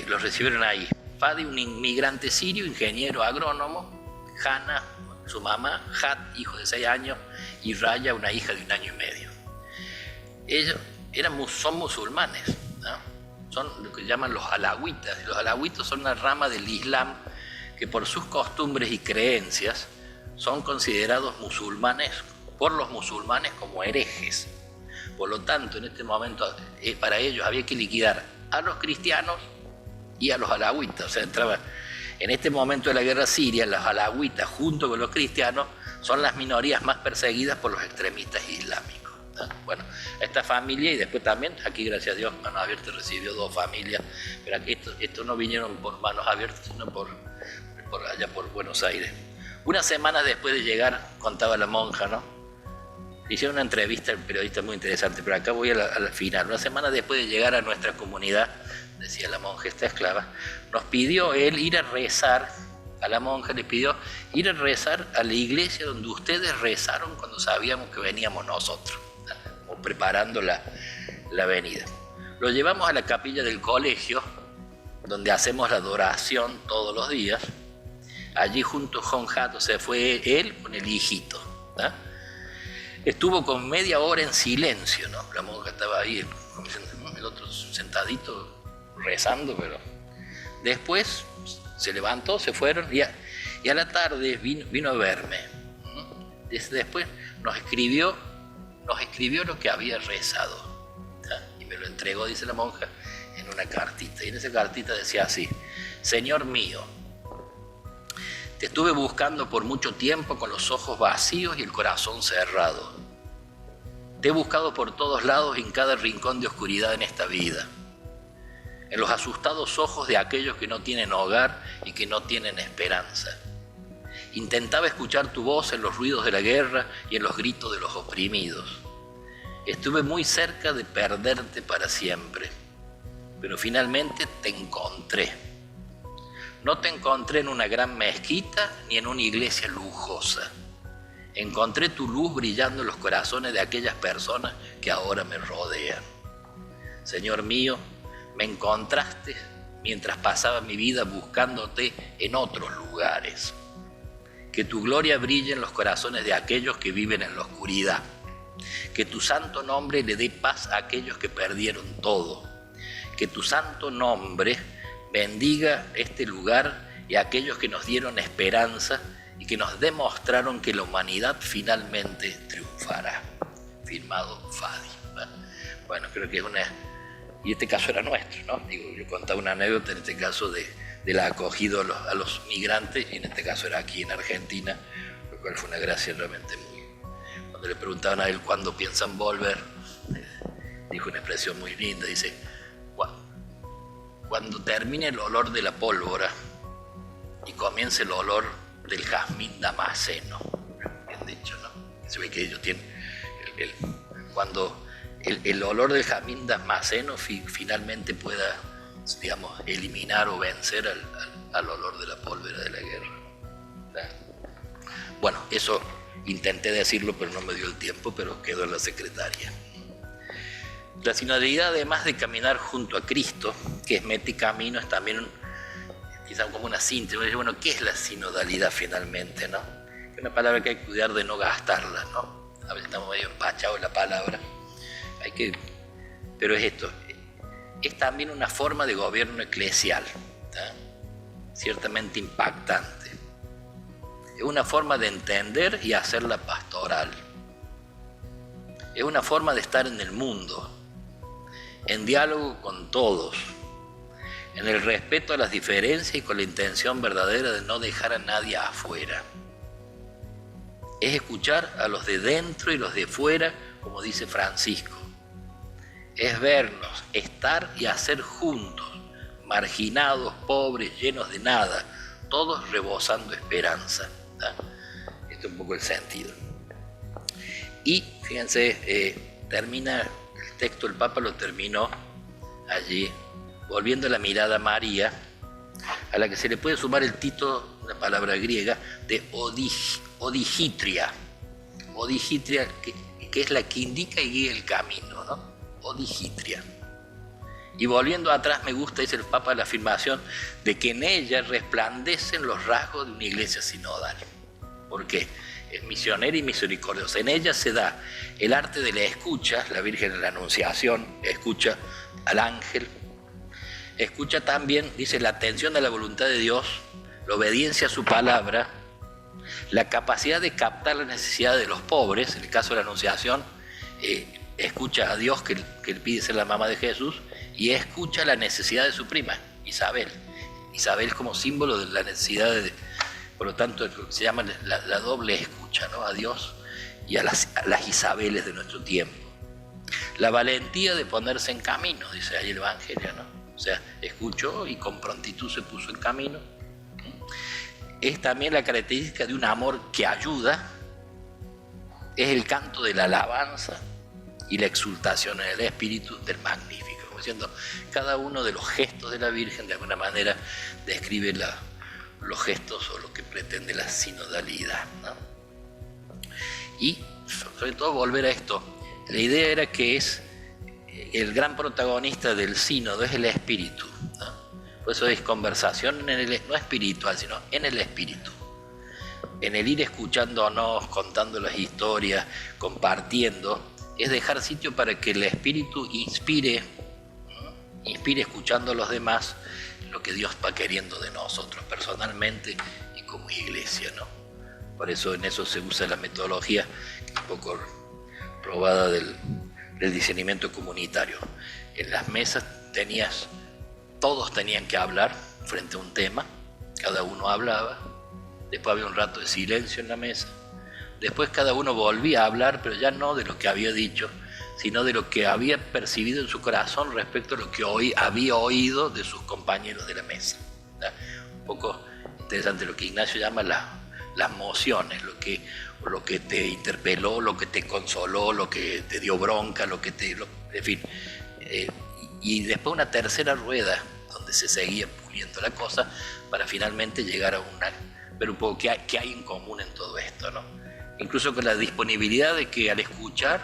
los recibieron ahí. Fadi, un inmigrante sirio, ingeniero agrónomo, Hanna, su mamá, Hat, hijo de 6 años, y Raya, una hija de 1 año y medio. Ellos son musulmanes, ¿no? Son lo que llaman los alawitas. Los alawitas son una rama del Islam que por sus costumbres y creencias son considerados musulmanes por los musulmanes como herejes. Por lo tanto, en este momento para ellos había que liquidar a los cristianos y a los alawitas. O sea, entraba en este momento de la guerra siria, los alawitas junto con los cristianos son las minorías más perseguidas por los extremistas islámicos. Bueno, esta familia, y después también, aquí gracias a Dios, Manos Abiertas recibió 2 familias, pero aquí estos no vinieron por Manos Abiertas, sino por allá por Buenos Aires. Una semana después de llegar, contaba la monja, ¿no? Hicieron una entrevista al periodista muy interesante, pero acá voy a la final. Una semana después de llegar a nuestra comunidad, decía la monja, esta esclava, nos pidió él ir a rezar, a la monja le pidió ir a rezar a la iglesia donde ustedes rezaron cuando sabíamos que veníamos nosotros, como preparando la venida. Lo llevamos a la capilla del colegio, donde hacemos la adoración todos los días. Allí junto con Jato se fue él con el hijito, ¿no? Estuvo con media hora en silencio, ¿no? La monja estaba ahí, el otro sentadito rezando, pero después se levantó, se fueron y a la tarde vino a verme. Después nos escribió lo que había rezado, ¿tá? Y me lo entregó, dice la monja, en una cartita. Y en esa cartita decía así: Señor mío, te estuve buscando por mucho tiempo con los ojos vacíos y el corazón cerrado. Te he buscado por todos lados y en cada rincón de oscuridad en esta vida. En los asustados ojos de aquellos que no tienen hogar y que no tienen esperanza. Intentaba escuchar tu voz en los ruidos de la guerra y en los gritos de los oprimidos. Estuve muy cerca de perderte para siempre, pero finalmente te encontré. No te encontré en una gran mezquita ni en una iglesia lujosa. Encontré tu luz brillando en los corazones de aquellas personas que ahora me rodean. Señor mío, me encontraste mientras pasaba mi vida buscándote en otros lugares. Que tu gloria brille en los corazones de aquellos que viven en la oscuridad. Que tu santo nombre le dé paz a aquellos que perdieron todo. Que tu santo nombre bendiga este lugar y a aquellos que nos dieron esperanza y que nos demostraron que la humanidad finalmente triunfará. Firmado Fadi. Bueno, creo que es una... Y este caso era nuestro, ¿no? Digo, yo contaba una anécdota en este caso del acogido a los migrantes, y en este caso era aquí en Argentina, lo cual fue una gracia realmente muy... Cuando le preguntaban a él cuándo piensan volver, dijo una expresión muy linda, dice, cuando termine el olor de la pólvora y comience el olor del jazmín damasceno, bien dicho, ¿no? Se ve que ellos tienen, cuando el olor del jazmín damasceno finalmente pueda, digamos, eliminar o vencer al olor de la pólvora de la guerra. ¿Verdad? Bueno, eso intenté decirlo, pero no me dio el tiempo, pero quedó en la secretaria. La sinodalidad, además de caminar junto a Cristo, que es meta y camino, es también quizás como una síntesis. Bueno, ¿qué es la sinodalidad finalmente, no? Es una palabra que hay que cuidar de no gastarla, ¿no? A veces estamos medio empachados en la palabra. Pero es esto, es también una forma de gobierno eclesial, ¿tá? Ciertamente impactante. Es una forma de entender y hacerla pastoral. Es una forma de estar en el mundo, en diálogo con todos, en el respeto a las diferencias y con la intención verdadera de no dejar a nadie afuera. Es escuchar a los de dentro y los de fuera, como dice Francisco. Es vernos, estar y hacer juntos, marginados, pobres, llenos de nada, todos rebosando esperanza. ¿Tá? Este es un poco el sentido. Y fíjense, termina el texto, el Papa lo terminó allí, volviendo la mirada a María, a la que se le puede sumar el título, una palabra griega, de odigitria. Odigitria, que es la que indica y guía el camino, ¿no? Odigitria. Y volviendo atrás, me gusta, dice el Papa, la afirmación de que en ella resplandecen los rasgos de una iglesia sinodal. ¿Por qué? Es misionera y misericordiosa. En ella se da el arte de la escucha, la Virgen de la Anunciación, escucha al ángel, escucha también, dice, la atención a la voluntad de Dios, la obediencia a su palabra, la capacidad de captar la necesidad de los pobres, en el caso de la Anunciación, escucha a Dios que le pide ser la mamá de Jesús, y escucha la necesidad de su prima, Isabel. Isabel como símbolo de la necesidad por lo tanto, es lo que se llama la doble escucha, ¿no? A Dios y a las Isabeles de nuestro tiempo. La valentía de ponerse en camino, dice ahí el Evangelio, ¿no? O sea, escuchó y con prontitud se puso en camino. Es también la característica de un amor que ayuda, es el canto de la alabanza y la exultación en el espíritu del Magnífico. Como diciendo, cada uno de los gestos de la Virgen de alguna manera describe los gestos o lo que pretende la sinodalidad, ¿no? Y sobre todo volver a esto, la idea era que es el gran protagonista del sínodo es el espíritu, ¿no? Por eso es conversación no espiritual, sino en el espíritu, en el ir escuchándonos, contando las historias, compartiendo, es dejar sitio para que el espíritu inspire escuchando a los demás lo que Dios va queriendo de nosotros personalmente y como iglesia, ¿no? Por eso en eso se usa la metodología un poco robada del discernimiento comunitario. En las mesas todos tenían que hablar frente a un tema, cada uno hablaba, después había un rato de silencio en la mesa, después cada uno volvía a hablar, pero ya no de lo que había dicho, sino de lo que había percibido en su corazón respecto a lo que había oído de sus compañeros de la mesa. ¿Verdad? Un poco interesante lo que Ignacio llama la las emociones, lo que te interpeló, lo que te consoló, lo que te dio bronca, en fin. Y después una tercera rueda, donde se seguía puliendo la cosa, para finalmente llegar a ver un poco qué hay en común en todo esto, ¿no? Incluso con la disponibilidad de que al escuchar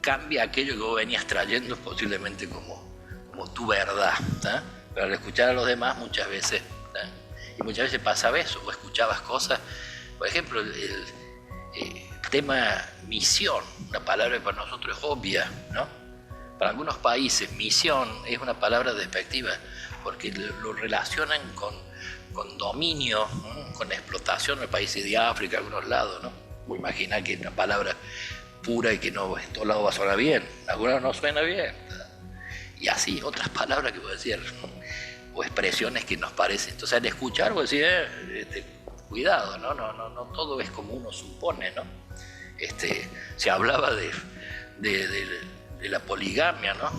cambia aquello que vos venías trayendo posiblemente como tu verdad, ¿tá? Pero al escuchar a los demás muchas veces, ¿tá? Y muchas veces pasaba eso, o escuchabas cosas, por ejemplo, el tema misión, una palabra que para nosotros es obvia, ¿no? Para algunos países misión es una palabra despectiva porque lo relacionan con dominio, ¿no? Con explotación en países de África, algunos lados, ¿no? Vos imaginás que es una palabra pura y que no en todos lados va a sonar bien, en algunos no suena bien, ¿verdad? Y así otras palabras que vos decís, o expresiones que nos parecen. Entonces al escuchar vos decís, cuidado, no todo es como uno supone, ¿no? Se hablaba de la poligamia, ¿no?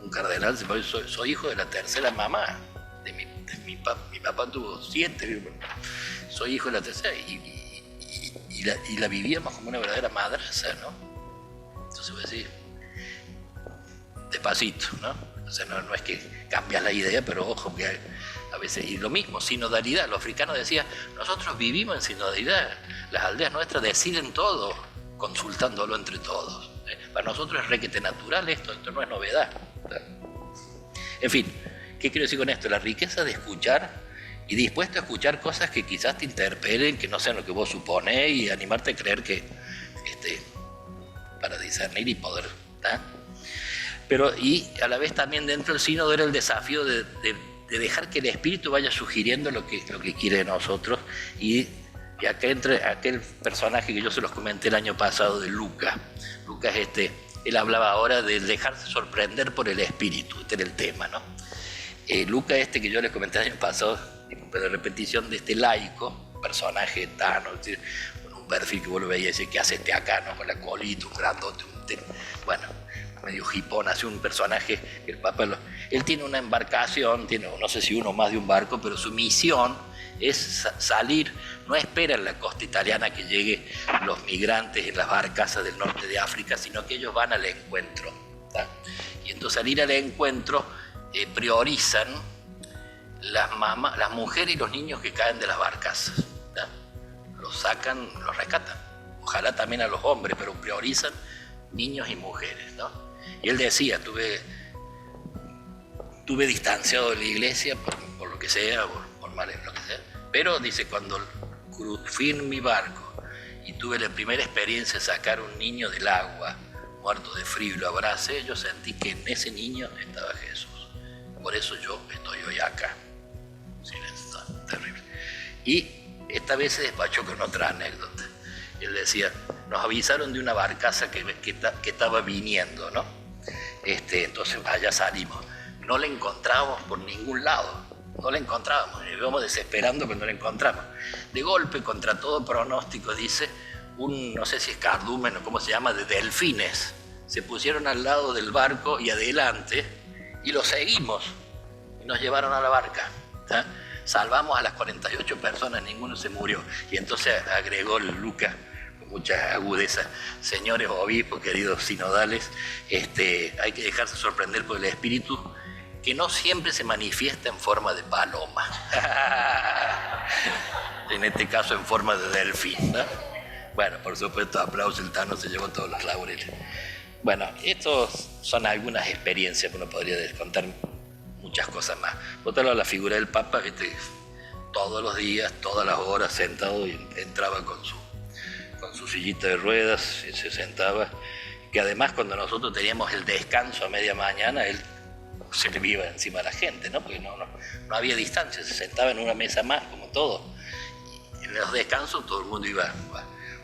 Un cardenal se dijo, soy hijo de la tercera mamá, mi papá tuvo 7, soy hijo de la tercera, y la vivíamos como una verdadera madraza, ¿no? Entonces voy a decir, despacito, ¿no? O sea, no es que cambias la idea, pero ojo que a veces, y lo mismo, sinodalidad, los africanos decían, nosotros vivimos en sinodalidad, las aldeas nuestras deciden todo, consultándolo entre todos. Para nosotros es requete natural esto no es novedad. En fin, ¿qué quiero decir con esto? La riqueza de escuchar y dispuesto a escuchar cosas que quizás te interpelen, que no sean lo que vos suponés, y animarte a creer que para discernir y poder, ¿tá? Pero y a la vez también dentro del sínodo era el desafío de dejar que el Espíritu vaya sugiriendo lo que quiere de nosotros, y acá entra aquel personaje que yo se los comenté el año pasado de Lucas. Lucas él hablaba ahora de dejarse sorprender por el Espíritu, este era el tema, ¿no? Lucas que yo les comenté el año pasado, de repetición de este laico, personaje tano, con un perfil que vos lo veías y decís, ¿qué hace acá, no? Con la colita, un grandote, bueno, medio hipón, hace un personaje que el Papa él tiene una embarcación, tiene no sé si uno más de un barco, pero su misión es salir, no espera en la costa italiana que lleguen los migrantes en las barcazas del norte de África, sino que ellos van al encuentro, ¿tá? Y entonces al ir al encuentro priorizan las mujeres y los niños que caen de las barcazas, ¿tá? Los sacan, los rescatan, ojalá también a los hombres, pero priorizan niños y mujeres, ¿no? Y él decía, tuve distanciado de la iglesia por lo que sea, por mal lo que sea, pero dice, cuando fui en mi barco y tuve la primera experiencia de sacar un niño del agua, muerto de frío, y lo abracé, yo sentí que en ese niño estaba Jesús. Por eso yo estoy hoy acá. Silencio, terrible. Y esta vez se despachó con otra anécdota. Él decía, nos avisaron de una barcaza que estaba viniendo, ¿no? Entonces allá salimos. No la encontrábamos por ningún lado. No la encontrábamos. Íbamos desesperando, pero no la encontramos. De golpe, contra todo pronóstico, dice, no sé si es cardumen o cómo se llama, de delfines. Se pusieron al lado del barco y adelante, y lo seguimos. Y nos llevaron a la barca, ¿tá? Salvamos a las 48 personas, ninguno se murió. Y entonces agregó Lucas con mucha agudeza, señores obispos, queridos sinodales, hay que dejarse sorprender por el Espíritu, que no siempre se manifiesta en forma de paloma. En este caso en forma de delfín, ¿no? Bueno, por supuesto, aplauso, el Tano se llevó todos los laureles. Bueno, estos son algunas experiencias que uno podría contar muchas cosas más. Por otro lado, la figura del Papa, todos los días, todas las horas, sentado, y entraba con su sillita de ruedas, se sentaba, que además cuando nosotros teníamos el descanso a media mañana, él se le iba encima a la gente, ¿no? Porque no había distancia, se sentaba en una mesa más, como todo. Y en los descansos todo el mundo iba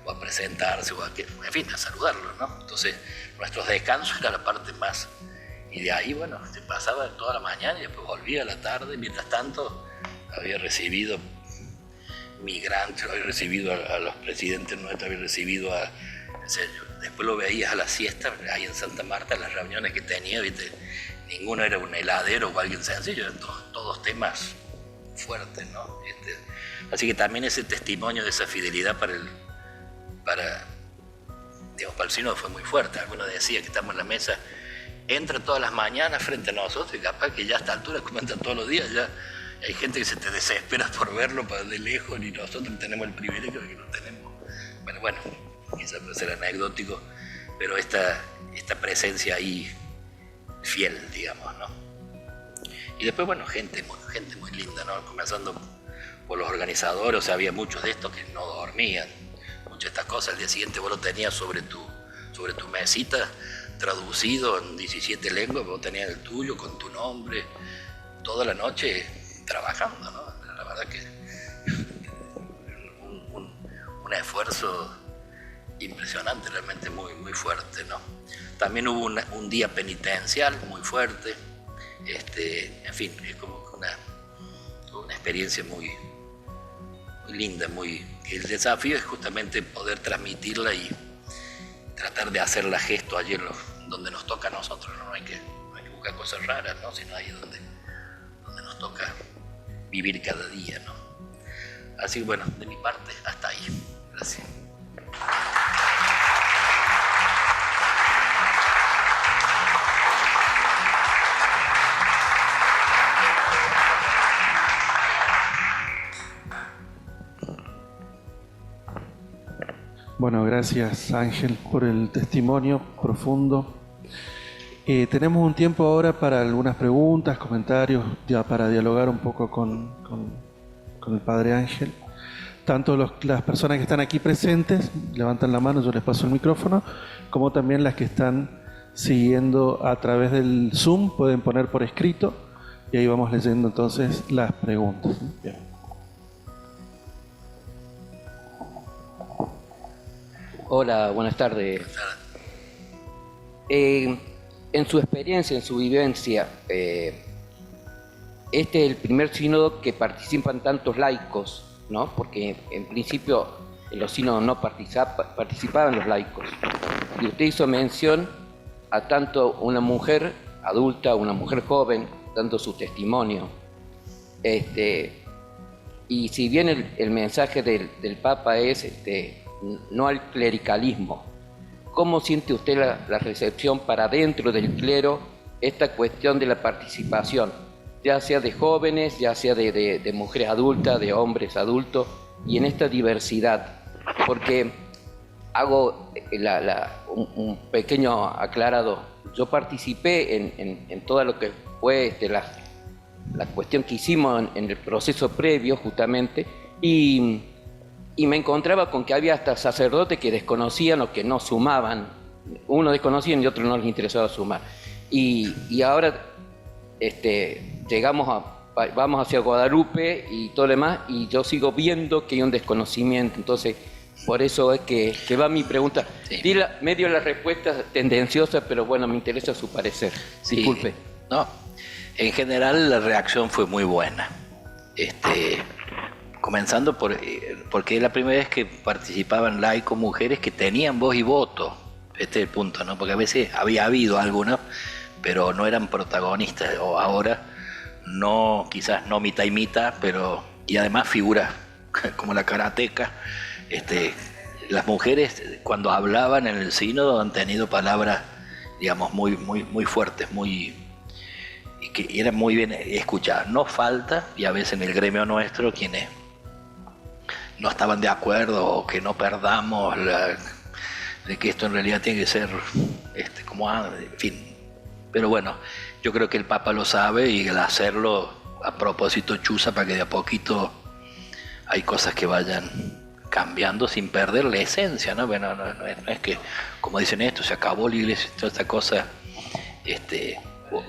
a presentarse, en fin, a saludarlo, ¿no? Entonces, nuestros descansos era la parte más. Y de ahí, bueno, se pasaba toda la mañana y después volvía a la tarde. Mientras tanto, había recibido migrantes, había recibido a los presidentes nuestros, había recibido después lo veías a la siesta, ahí en Santa Marta, las reuniones que tenía, ¿viste? Ninguno era un heladero o alguien sencillo, eran todos temas fuertes, ¿no? Así que también ese testimonio de esa fidelidad para el sínodo fue muy fuerte. Algunos decían que estamos en la mesa, entra todas las mañanas frente a nosotros y capaz que ya a esta altura comentan todos los días, ya hay gente que se te desespera por verlo de lejos y nosotros tenemos el privilegio de que lo tenemos. Bueno, quizás puede ser anecdótico, pero esta presencia ahí fiel, digamos, ¿no? Y después, bueno, gente muy linda, ¿no? Comenzando por los organizadores, o sea, había muchos de estos que no dormían, muchas de estas cosas, al día siguiente vos lo tenías sobre tu mesita, traducido en 17 lenguas, vos tenías el tuyo con tu nombre, toda la noche trabajando, ¿no? La verdad que un esfuerzo impresionante, realmente muy, muy fuerte, ¿no? También hubo un día penitencial muy fuerte, en fin, es como una experiencia muy, muy linda, el desafío es justamente poder transmitirla y tratar de hacerla gesto allí donde nos toca a nosotros, ¿no? No hay que buscar cosas raras, ¿no? Sino ahí donde nos toca vivir cada día, ¿no? Así que bueno, de mi parte, hasta ahí. Gracias. Bueno, gracias Ángel por el testimonio profundo. Tenemos un tiempo ahora para algunas preguntas, comentarios, ya para dialogar un poco con el Padre Ángel. Tanto las personas que están aquí presentes, levantan la mano, yo les paso el micrófono, como también las que están siguiendo a través del Zoom, pueden poner por escrito y ahí vamos leyendo entonces las preguntas. Bien. Hola, buenas tardes. En su experiencia, en su vivencia, este es el primer sínodo que participan tantos laicos, ¿no? Porque en principio en los sínodos no participaban los laicos. Y usted hizo mención a tanto una mujer adulta, una mujer joven, dando su testimonio. Y si bien el mensaje del Papa es no al clericalismo, ¿cómo siente usted la recepción para dentro del clero esta cuestión de la participación, ya sea de jóvenes, ya sea de mujeres adultas, de hombres adultos, y en esta diversidad? Porque hago un pequeño aclarado. Yo participé en todo lo que fue la cuestión que hicimos en el proceso previo justamente, y me encontraba con que había hasta sacerdotes que desconocían o que no sumaban. Uno desconocían y otro no les interesaba sumar. Y ahora vamos hacia Guadalupe y todo lo demás, y yo sigo viendo que hay un desconocimiento. Entonces, por eso es que va mi pregunta. Sí. Di medio la respuesta tendenciosa, pero bueno, me interesa su parecer. Sí. Disculpe. No, en general la reacción fue muy buena. Comenzando porque es la primera vez que participaban laicos mujeres que tenían voz y voto. Este es el punto, ¿no? Porque a veces había habido algunos, pero no eran protagonistas, o ahora no, quizás no mitad y mitad, pero y además figuras como la karateca. Las mujeres cuando hablaban en el sínodo han tenido palabras, digamos, muy, muy, muy fuertes, y que eran muy bien escuchadas. No falta, y a veces en el gremio nuestro, quienes no estaban de acuerdo o que no perdamos de que esto en realidad tiene que ser en fin. Pero bueno, yo creo que el Papa lo sabe, y al hacerlo a propósito chuza para que de a poquito hay cosas que vayan cambiando sin perder la esencia, ¿no? Bueno, no es que, como dicen esto, se acabó la iglesia, toda esta cosa.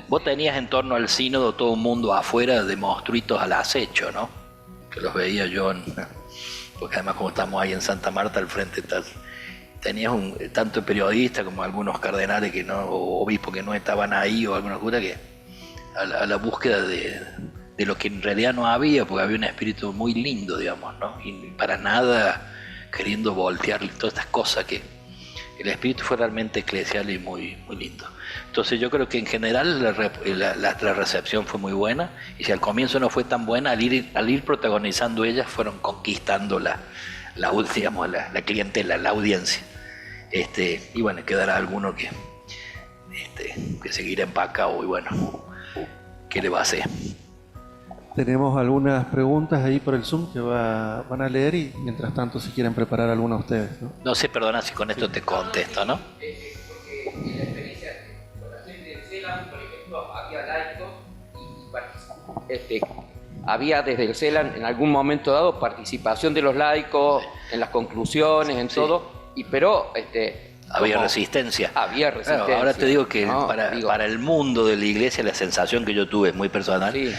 Vos tenías en torno al sínodo todo un mundo afuera de monstruitos al acecho, ¿no? Que los veía yo porque además como estamos ahí en Santa Marta al frente, tenías tanto periodistas como algunos cardenales o obispos que no estaban ahí, o algunos curas que a la búsqueda de lo que en realidad no había, porque había un espíritu muy lindo, digamos, ¿no? Y para nada queriendo voltear todas estas cosas que el espíritu fue realmente eclesial y muy, muy lindo. Entonces yo creo que en general la recepción fue muy buena, y si al comienzo no fue tan buena, al ir protagonizando ellas fueron conquistando la clientela, la audiencia. Y bueno, quedará alguno que seguirá empacado, y bueno, ¿qué le va a hacer? Tenemos algunas preguntas ahí por el Zoom que van a leer, y mientras tanto si quieren preparar alguna ustedes, ¿no? No sé, perdona si con esto te contesto, ¿no? Porque en la experiencia con la gente de CELAM, por ejemplo, había laicos y había desde el CELAM en algún momento dado participación de los laicos en las conclusiones, en todo, pero había resistencia. Había resistencia. Claro, ahora te digo que ¿no? para el mundo de la iglesia, la sensación que yo tuve es muy personal. Sí.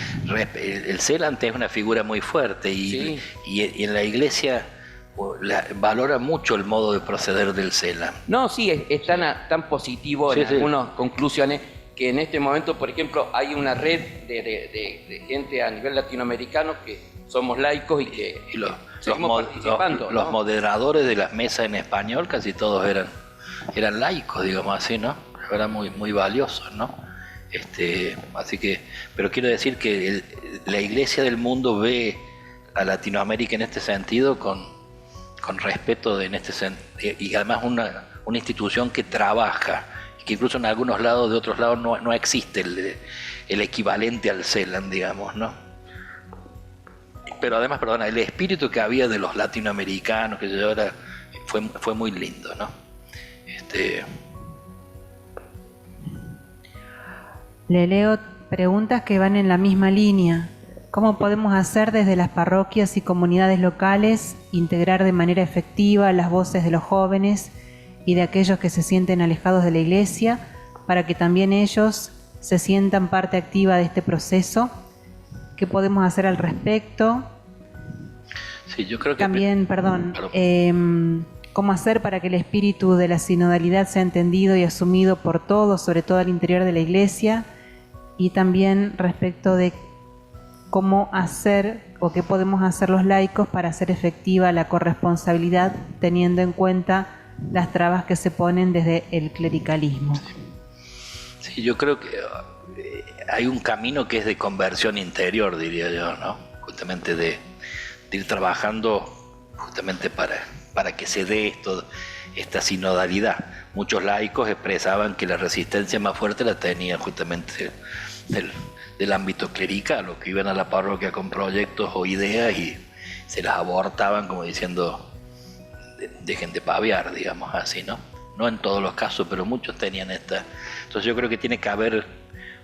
El celante es una figura muy fuerte, y en la iglesia valora mucho el modo de proceder del CELAM. No, sí, es tan positivo en algunas conclusiones que en este momento, por ejemplo, hay una red de gente a nivel latinoamericano que somos laicos y que seguimos participando. Los moderadores de las mesas en español casi todos eran laicos, digamos así, ¿no? Eran muy, muy valiosos, ¿no? Así que, pero quiero decir que la iglesia del mundo ve a Latinoamérica en este sentido con respeto y además una institución que trabaja, que incluso en algunos lados, de otros lados, no existe el equivalente al CELAM, digamos, ¿no? Pero además, perdona, el espíritu que había de los latinoamericanos, que fue muy lindo, ¿no? Le leo preguntas que van en la misma línea. ¿Cómo podemos hacer desde las parroquias y comunidades locales integrar de manera efectiva las voces de los jóvenes y de aquellos que se sienten alejados de la iglesia para que también ellos se sientan parte activa de este proceso? ¿Qué podemos hacer al respecto? Sí, yo creo que también, ¿cómo hacer para que el espíritu de la sinodalidad sea entendido y asumido por todos, sobre todo al interior de la iglesia? Y también respecto de cómo hacer o qué podemos hacer los laicos para hacer efectiva la corresponsabilidad, teniendo en cuenta las trabas que se ponen desde el clericalismo. Sí, yo creo que hay un camino que es de conversión interior, diría yo, ¿no? Justamente de ir trabajando justamente para que se dé esta sinodalidad. Muchos laicos expresaban que la resistencia más fuerte la tenían justamente del ámbito clerical, los que iban a la parroquia con proyectos o ideas y se las abortaban como diciendo dejen de paviar, digamos así, ¿no? No en todos los casos, pero muchos tenían esta. Entonces yo creo que tiene que haber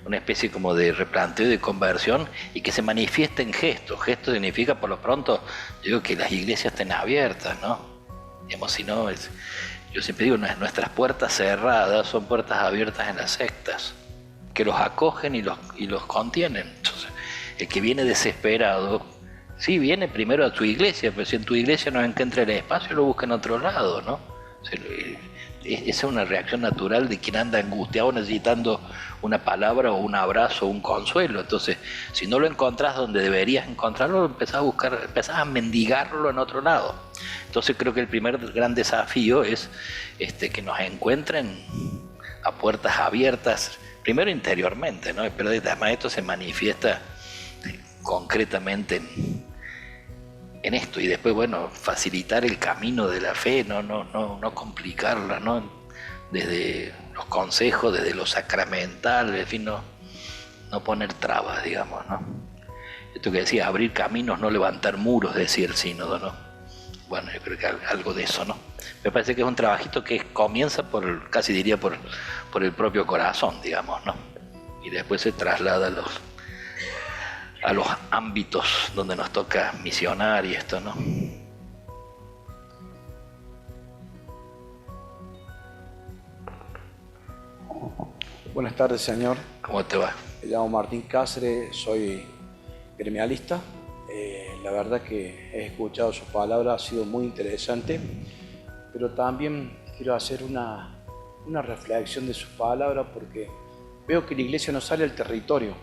una especie como de replanteo y de conversión, y que se manifieste en gestos. Gesto significa, por lo pronto, yo digo que las iglesias estén abiertas, ¿no? Digamos, si no, yo siempre digo, nuestras puertas cerradas son puertas abiertas en las sectas, que los acogen y los contienen. Entonces, el que viene desesperado, sí, viene primero a tu iglesia, pero si en tu iglesia no encuentra el espacio, lo busca en otro lado, ¿no? O sea, esa es una reacción natural de quien anda angustiado necesitando una palabra o un abrazo o un consuelo. Entonces, si no lo encontrás donde deberías encontrarlo, empezás a mendigarlo en otro lado. Entonces creo que el primer gran desafío es que nos encuentren a puertas abiertas, primero interiormente, ¿no? Pero además esto se manifiesta concretamente en esto, y después, bueno, facilitar el camino de la fe, no complicarla, ¿no? Desde los consejos, desde lo sacramental, en fin, no poner trabas, digamos, ¿no? Esto que decía, abrir caminos, no levantar muros, decía el sínodo, ¿no? Bueno, yo creo que algo de eso, ¿no? Me parece que es un trabajito que comienza casi diría por el propio corazón, digamos, ¿no? Y después se traslada a los ámbitos donde nos toca misionar y esto, ¿no? Buenas tardes, señor. ¿Cómo te va? Me llamo Martín Cáceres, soy gremialista. La verdad que he escuchado sus palabras, ha sido muy interesante, pero también quiero hacer una reflexión de sus palabras, porque veo que la iglesia no sale al territorio.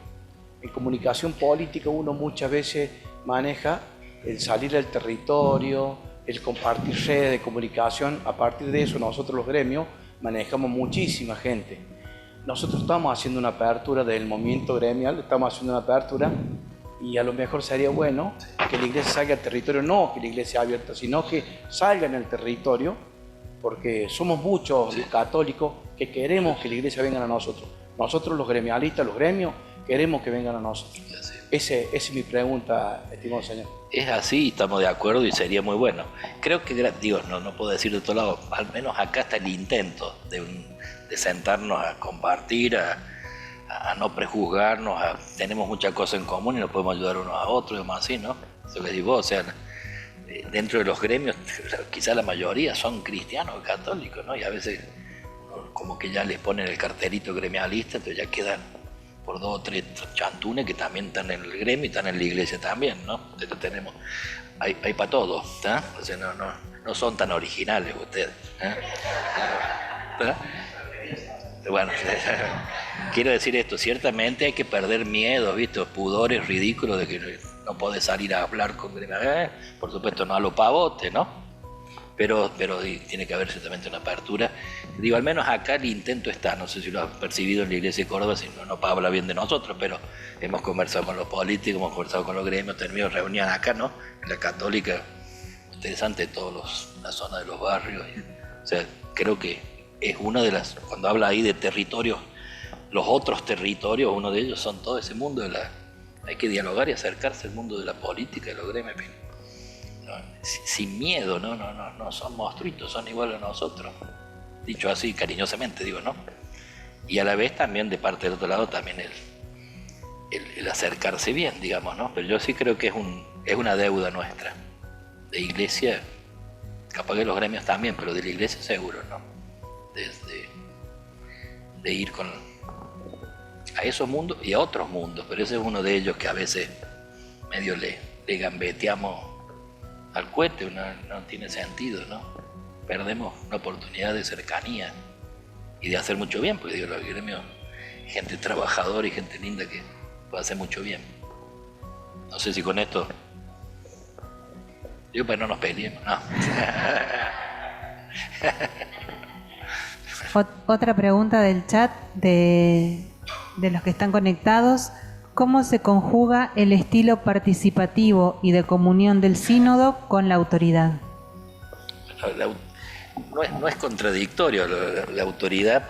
En comunicación política uno muchas veces maneja el salir al territorio, el compartir redes de comunicación. A partir de eso, nosotros los gremios manejamos muchísima gente. Nosotros estamos haciendo una apertura del movimiento gremial, estamos haciendo una apertura y a lo mejor sería bueno que la iglesia salga al territorio, no que la iglesia sea abierta, sino que salga en el territorio, porque somos muchos los católicos que queremos que la iglesia venga a nosotros. Nosotros los gremialistas, los gremios, queremos que vengan a nosotros. Esa es mi pregunta, estimado señor. Es así, estamos de acuerdo y sería muy bueno. Creo que, digo, no puedo decir de otro lado, al menos acá está el intento de sentarnos a compartir, a no prejuzgarnos, tenemos muchas cosas en común y nos podemos ayudar unos a otros y demás así, ¿no? Eso les digo, o sea, dentro de los gremios, quizás la mayoría son cristianos, católicos, ¿no? Y a veces como que ya les ponen el cartelito gremialista, entonces ya quedan por 2 o 3 chantunes que también están en el gremio y están en la iglesia también, ¿no? Entonces tenemos, hay para todo, ¿tá? O sea, no son tan originales ustedes, ¿eh? ¿Tá? Bueno, quiero decir esto, ciertamente hay que perder miedos, ¿viste? Pudores ridículos de que no podés salir a hablar con gremialistas, por supuesto no a lo pavote, ¿no? Pero tiene que haber ciertamente una apertura. Digo, al menos acá el intento está, no sé si lo has percibido en la iglesia de Córdoba, si no habla bien de nosotros, pero hemos conversado con los políticos, hemos conversado con los gremios, tenido reuniones acá, ¿no? En la Católica, interesante, la zona de los barrios. O sea, creo que es una de las, cuando habla ahí de territorios, los otros territorios, uno de ellos son todo ese mundo hay que dialogar y acercarse al mundo de la política, de los gremios. No, sin miedo, no son monstruitos, son iguales a nosotros, dicho así cariñosamente, digo, ¿no? Y a la vez también de parte del otro lado también el acercarse bien, digamos, ¿no? Pero yo sí creo que es una deuda nuestra, de iglesia, capaz que los gremios también, pero de la iglesia seguro, ¿no? De ir a esos mundos y a otros mundos, pero ese es uno de ellos que a veces medio le gambeteamos al cohete, no tiene sentido, ¿no? Perdemos una oportunidad de cercanía y de hacer mucho bien, porque digo, los gremios, gente trabajadora y gente linda que puede hacer mucho bien. No sé si con esto, digo, pues no nos peleemos, no. Otra pregunta del chat de los que están conectados. ¿Cómo se conjuga el estilo participativo y de comunión del sínodo con la autoridad? No es contradictorio. La autoridad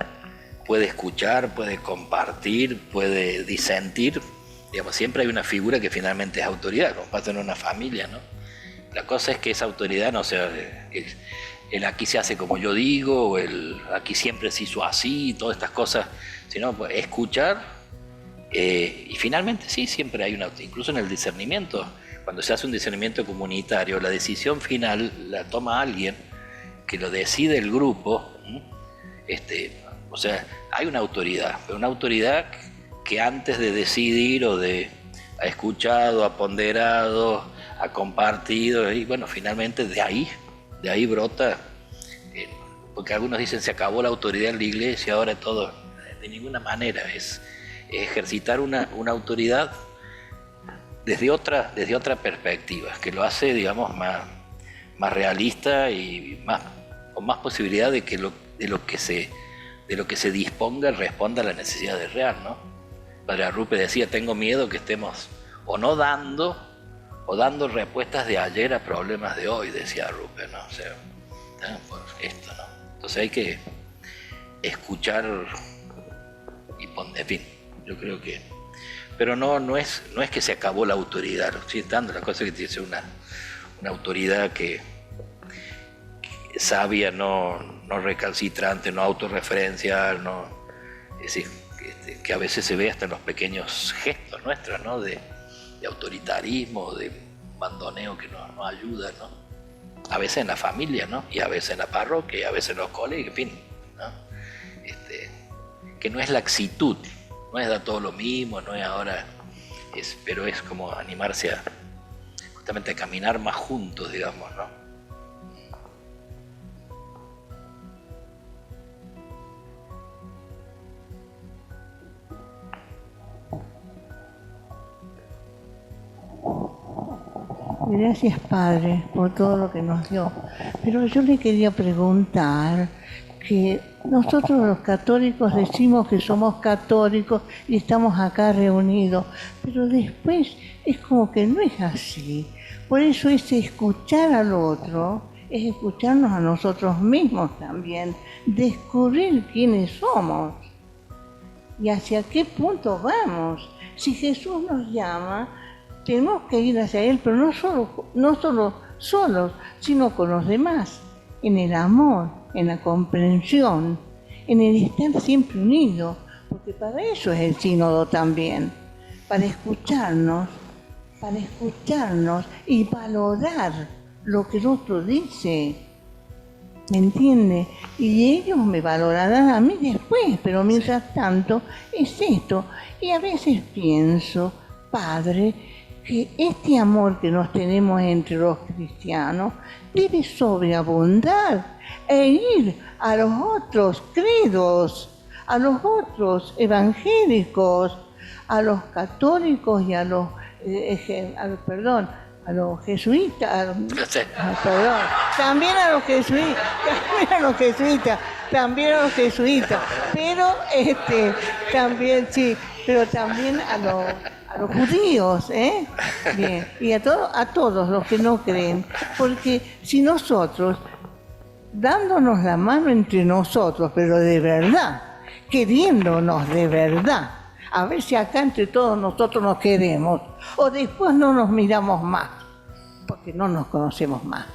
puede escuchar, puede compartir, puede disentir. Digamos, siempre hay una figura que finalmente es autoridad, como pasa en una familia, ¿no? La cosa es que esa autoridad no sea el aquí se hace como yo digo, o el aquí siempre se hizo así, todas estas cosas, sino pues, escuchar. Y finalmente sí, siempre hay incluso en el discernimiento, cuando se hace un discernimiento comunitario, la decisión final la toma alguien que lo decide el grupo, o sea, hay una autoridad, pero una autoridad que antes de decidir ha escuchado, ha ponderado, ha compartido, y bueno, finalmente de ahí brota, porque algunos dicen se acabó la autoridad en la iglesia, ahora todo, de ninguna manera, es ejercitar una autoridad desde otra perspectiva, que lo hace, digamos, más realista y con más posibilidad de que de lo que se disponga responda a las necesidades reales, ¿no? Padre Arrupe decía, tengo miedo que estemos o dando respuestas de ayer a problemas de hoy, decía Arrupe, ¿no? O sea, por esto, ¿no? Entonces hay que escuchar y poner, en fin. Yo creo que, pero no es que se acabó la autoridad, sigue estando la cosa que tiene que ser una autoridad que sabia, no recalcitrante, no autorreferencial, no, es decir, que a veces se ve hasta en los pequeños gestos nuestros, ¿no? De autoritarismo, de mandoneo que nos ayuda, ¿no? A veces en la familia, ¿no? Y a veces en la parroquia, y a veces en los colegios, en fin, ¿no? Que no es laxitud. No es da todo lo mismo, no es ahora, pero es como animarse justamente a caminar más juntos, digamos, ¿no? Gracias, Padre, por todo lo que nos dio. Pero yo le quería preguntar que nosotros los católicos decimos que somos católicos y estamos acá reunidos, pero después es como que no es así. Por eso ese escuchar al otro es escucharnos a nosotros mismos también, descubrir quiénes somos y hacia qué punto vamos. Si Jesús nos llama, tenemos que ir hacia Él, pero no solo solos, sino con los demás, en el amor, en la comprensión, en el estar siempre unidos, porque para eso es el sínodo también, para escucharnos y valorar lo que el otro dice, ¿me entiende? Y ellos me valorarán a mí después, pero mientras tanto es esto. Y a veces pienso, Padre, que este amor que nos tenemos entre los cristianos debe sobreabundar e ir a los otros credos, a los otros evangélicos, a los católicos y a los jesuitas, también a los jesuitas, pero también a los judíos, bien, y a todos los que no creen, porque si nosotros, dándonos la mano entre nosotros, pero de verdad, queriéndonos de verdad, a ver si acá entre todos nosotros nos queremos, o después no nos miramos más, porque no nos conocemos más.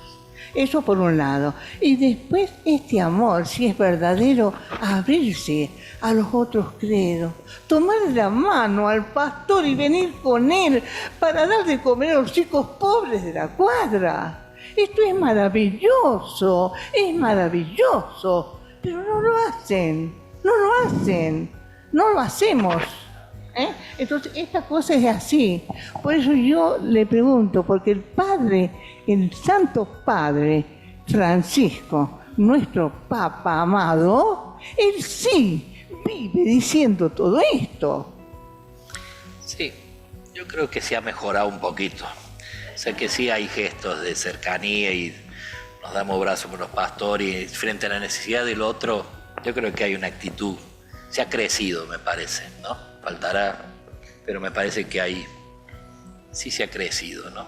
Eso por un lado. Y después este amor, si es verdadero, abrirse a los otros credos, tomar la mano al pastor y venir con él para dar de comer a los chicos pobres de la cuadra. Esto es maravilloso, pero no lo hacemos. Entonces esta cosa es así. Por eso yo le pregunto, porque el Santo Padre Francisco, nuestro Papa amado, él sí vive diciendo todo esto. Sí, yo creo que se ha mejorado un poquito. O sea que sí hay gestos de cercanía y nos damos brazos con los pastores frente a la necesidad del otro. Yo creo que hay una actitud, se ha crecido, me parece, ¿no? Faltará, pero me parece que ahí sí se ha crecido, ¿no?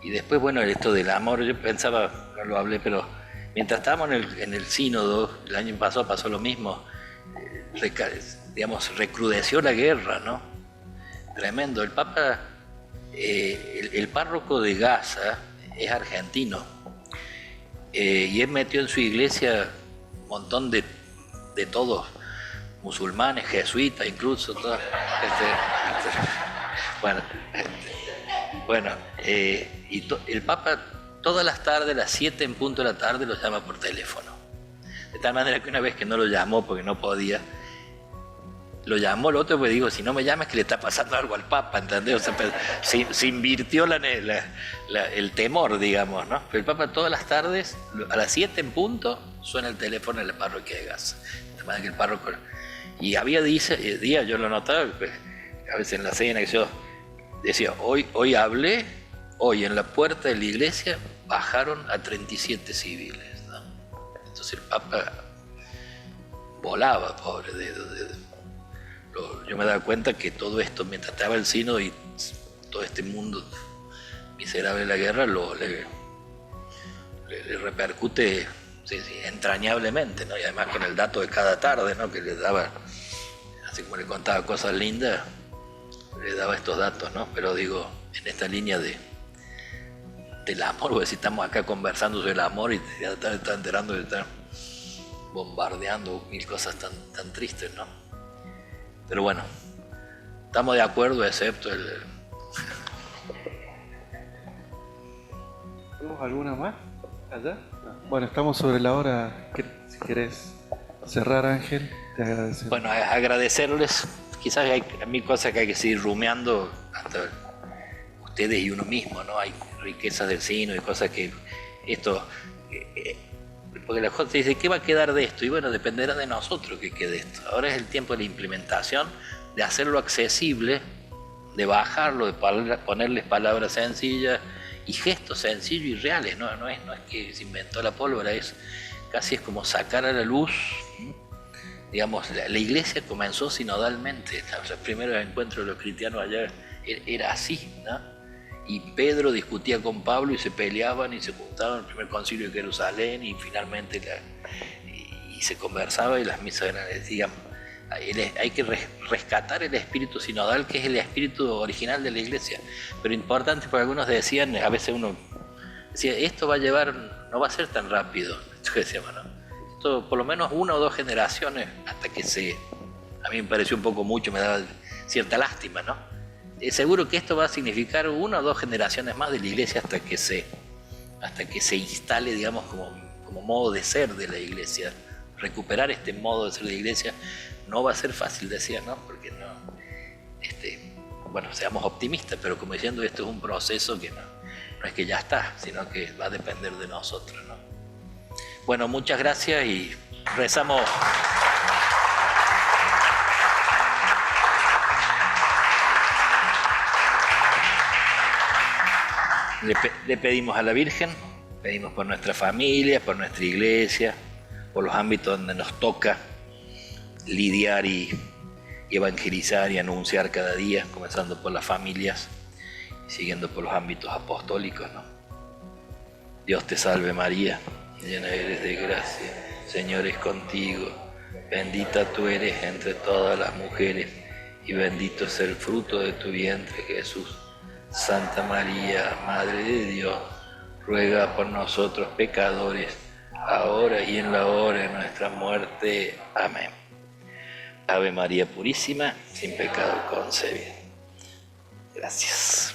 Y después, bueno, esto del amor, yo pensaba, no lo hablé, pero mientras estábamos en el sínodo, el año pasado pasó lo mismo, recrudeció la guerra, ¿no? Tremendo. El Papa, el párroco de Gaza es argentino, y él metió en su iglesia un montón de todos, musulmanes, jesuitas, incluso, todo, el Papa todas las tardes, a las 7 en punto de la tarde, lo llama por teléfono. De tal manera que una vez que no lo llamó porque no podía, lo llamó el otro, pues digo, si no me llamas que le está pasando algo al Papa, ¿entendés? O sea, se invirtió el temor, digamos, ¿no? Pero el Papa todas las tardes, a las 7 en punto, suena el teléfono en la parroquia de Gaza. De manera que el párroco... Y había días, yo lo notaba, pues, a veces en la cena que yo decía, hoy hablé, hoy en la puerta de la iglesia bajaron a 37 civiles, ¿no? Entonces el Papa volaba, pobre. Yo me daba cuenta que todo esto, mientras estaba el sínodo y todo este mundo miserable de la guerra, le repercute entrañablemente, ¿no? Y además con el dato de cada tarde, ¿no? Que le daba, así como le contaba cosas lindas, le daba estos datos, ¿no? Pero digo, en esta línea del amor, porque si estamos acá conversando sobre el amor y ya te estás enterando de estar bombardeando mil cosas tan tristes, ¿no? Pero bueno, estamos de acuerdo, excepto ¿Tenemos alguna más allá? Bueno, estamos sobre la hora. Si querés cerrar, Ángel, te agradecemos. Bueno, agradecerles. Quizás hay mil cosas que hay que seguir rumiando, hasta ustedes y uno mismo, ¿no? Hay riquezas del signo y cosas que esto... porque la gente dice, ¿qué va a quedar de esto? Y bueno, dependerá de nosotros que quede esto. Ahora es el tiempo de la implementación, de hacerlo accesible, de bajarlo, de ponerles palabras sencillas y gestos sencillos y reales, no es que se inventó la pólvora, casi es como sacar a la luz. Digamos, la iglesia comenzó sinodalmente, o sea, el primer encuentro de los cristianos allá era así, ¿no? Y Pedro discutía con Pablo y se peleaban y se juntaban en el primer concilio de Jerusalén y finalmente y se conversaba y las misas eran, digamos, hay que rescatar el espíritu sinodal, que es el espíritu original de la iglesia. Pero importante, porque algunos decían, a veces uno decía, esto no va a ser tan rápido. Yo decía, bueno, esto por lo menos 1 o 2 generaciones hasta que a mí me pareció un poco mucho, me daba cierta lástima, ¿no? Seguro que esto va a significar 1 o 2 generaciones más de la iglesia hasta que se instale, digamos, como modo de ser de la iglesia. Recuperar este modo de ser de la iglesia no va a ser fácil, decía, ¿no? Porque bueno, seamos optimistas, pero como diciendo, esto es un proceso que no es que ya está, sino que va a depender de nosotros, ¿no? Bueno, muchas gracias y rezamos. Le pedimos a la Virgen, pedimos por nuestra familia, por nuestra iglesia, por los ámbitos donde nos toca lidiar y evangelizar y anunciar cada día, comenzando por las familias y siguiendo por los ámbitos apostólicos, ¿no? Dios te salve María, llena eres de gracia, Señor es contigo, bendita tú eres entre todas las mujeres y bendito es el fruto de tu vientre, Jesús. Santa María, Madre de Dios, ruega por nosotros pecadores, ahora y en la hora de nuestra muerte. Amén. Ave María Purísima, sin pecado concebida. Gracias.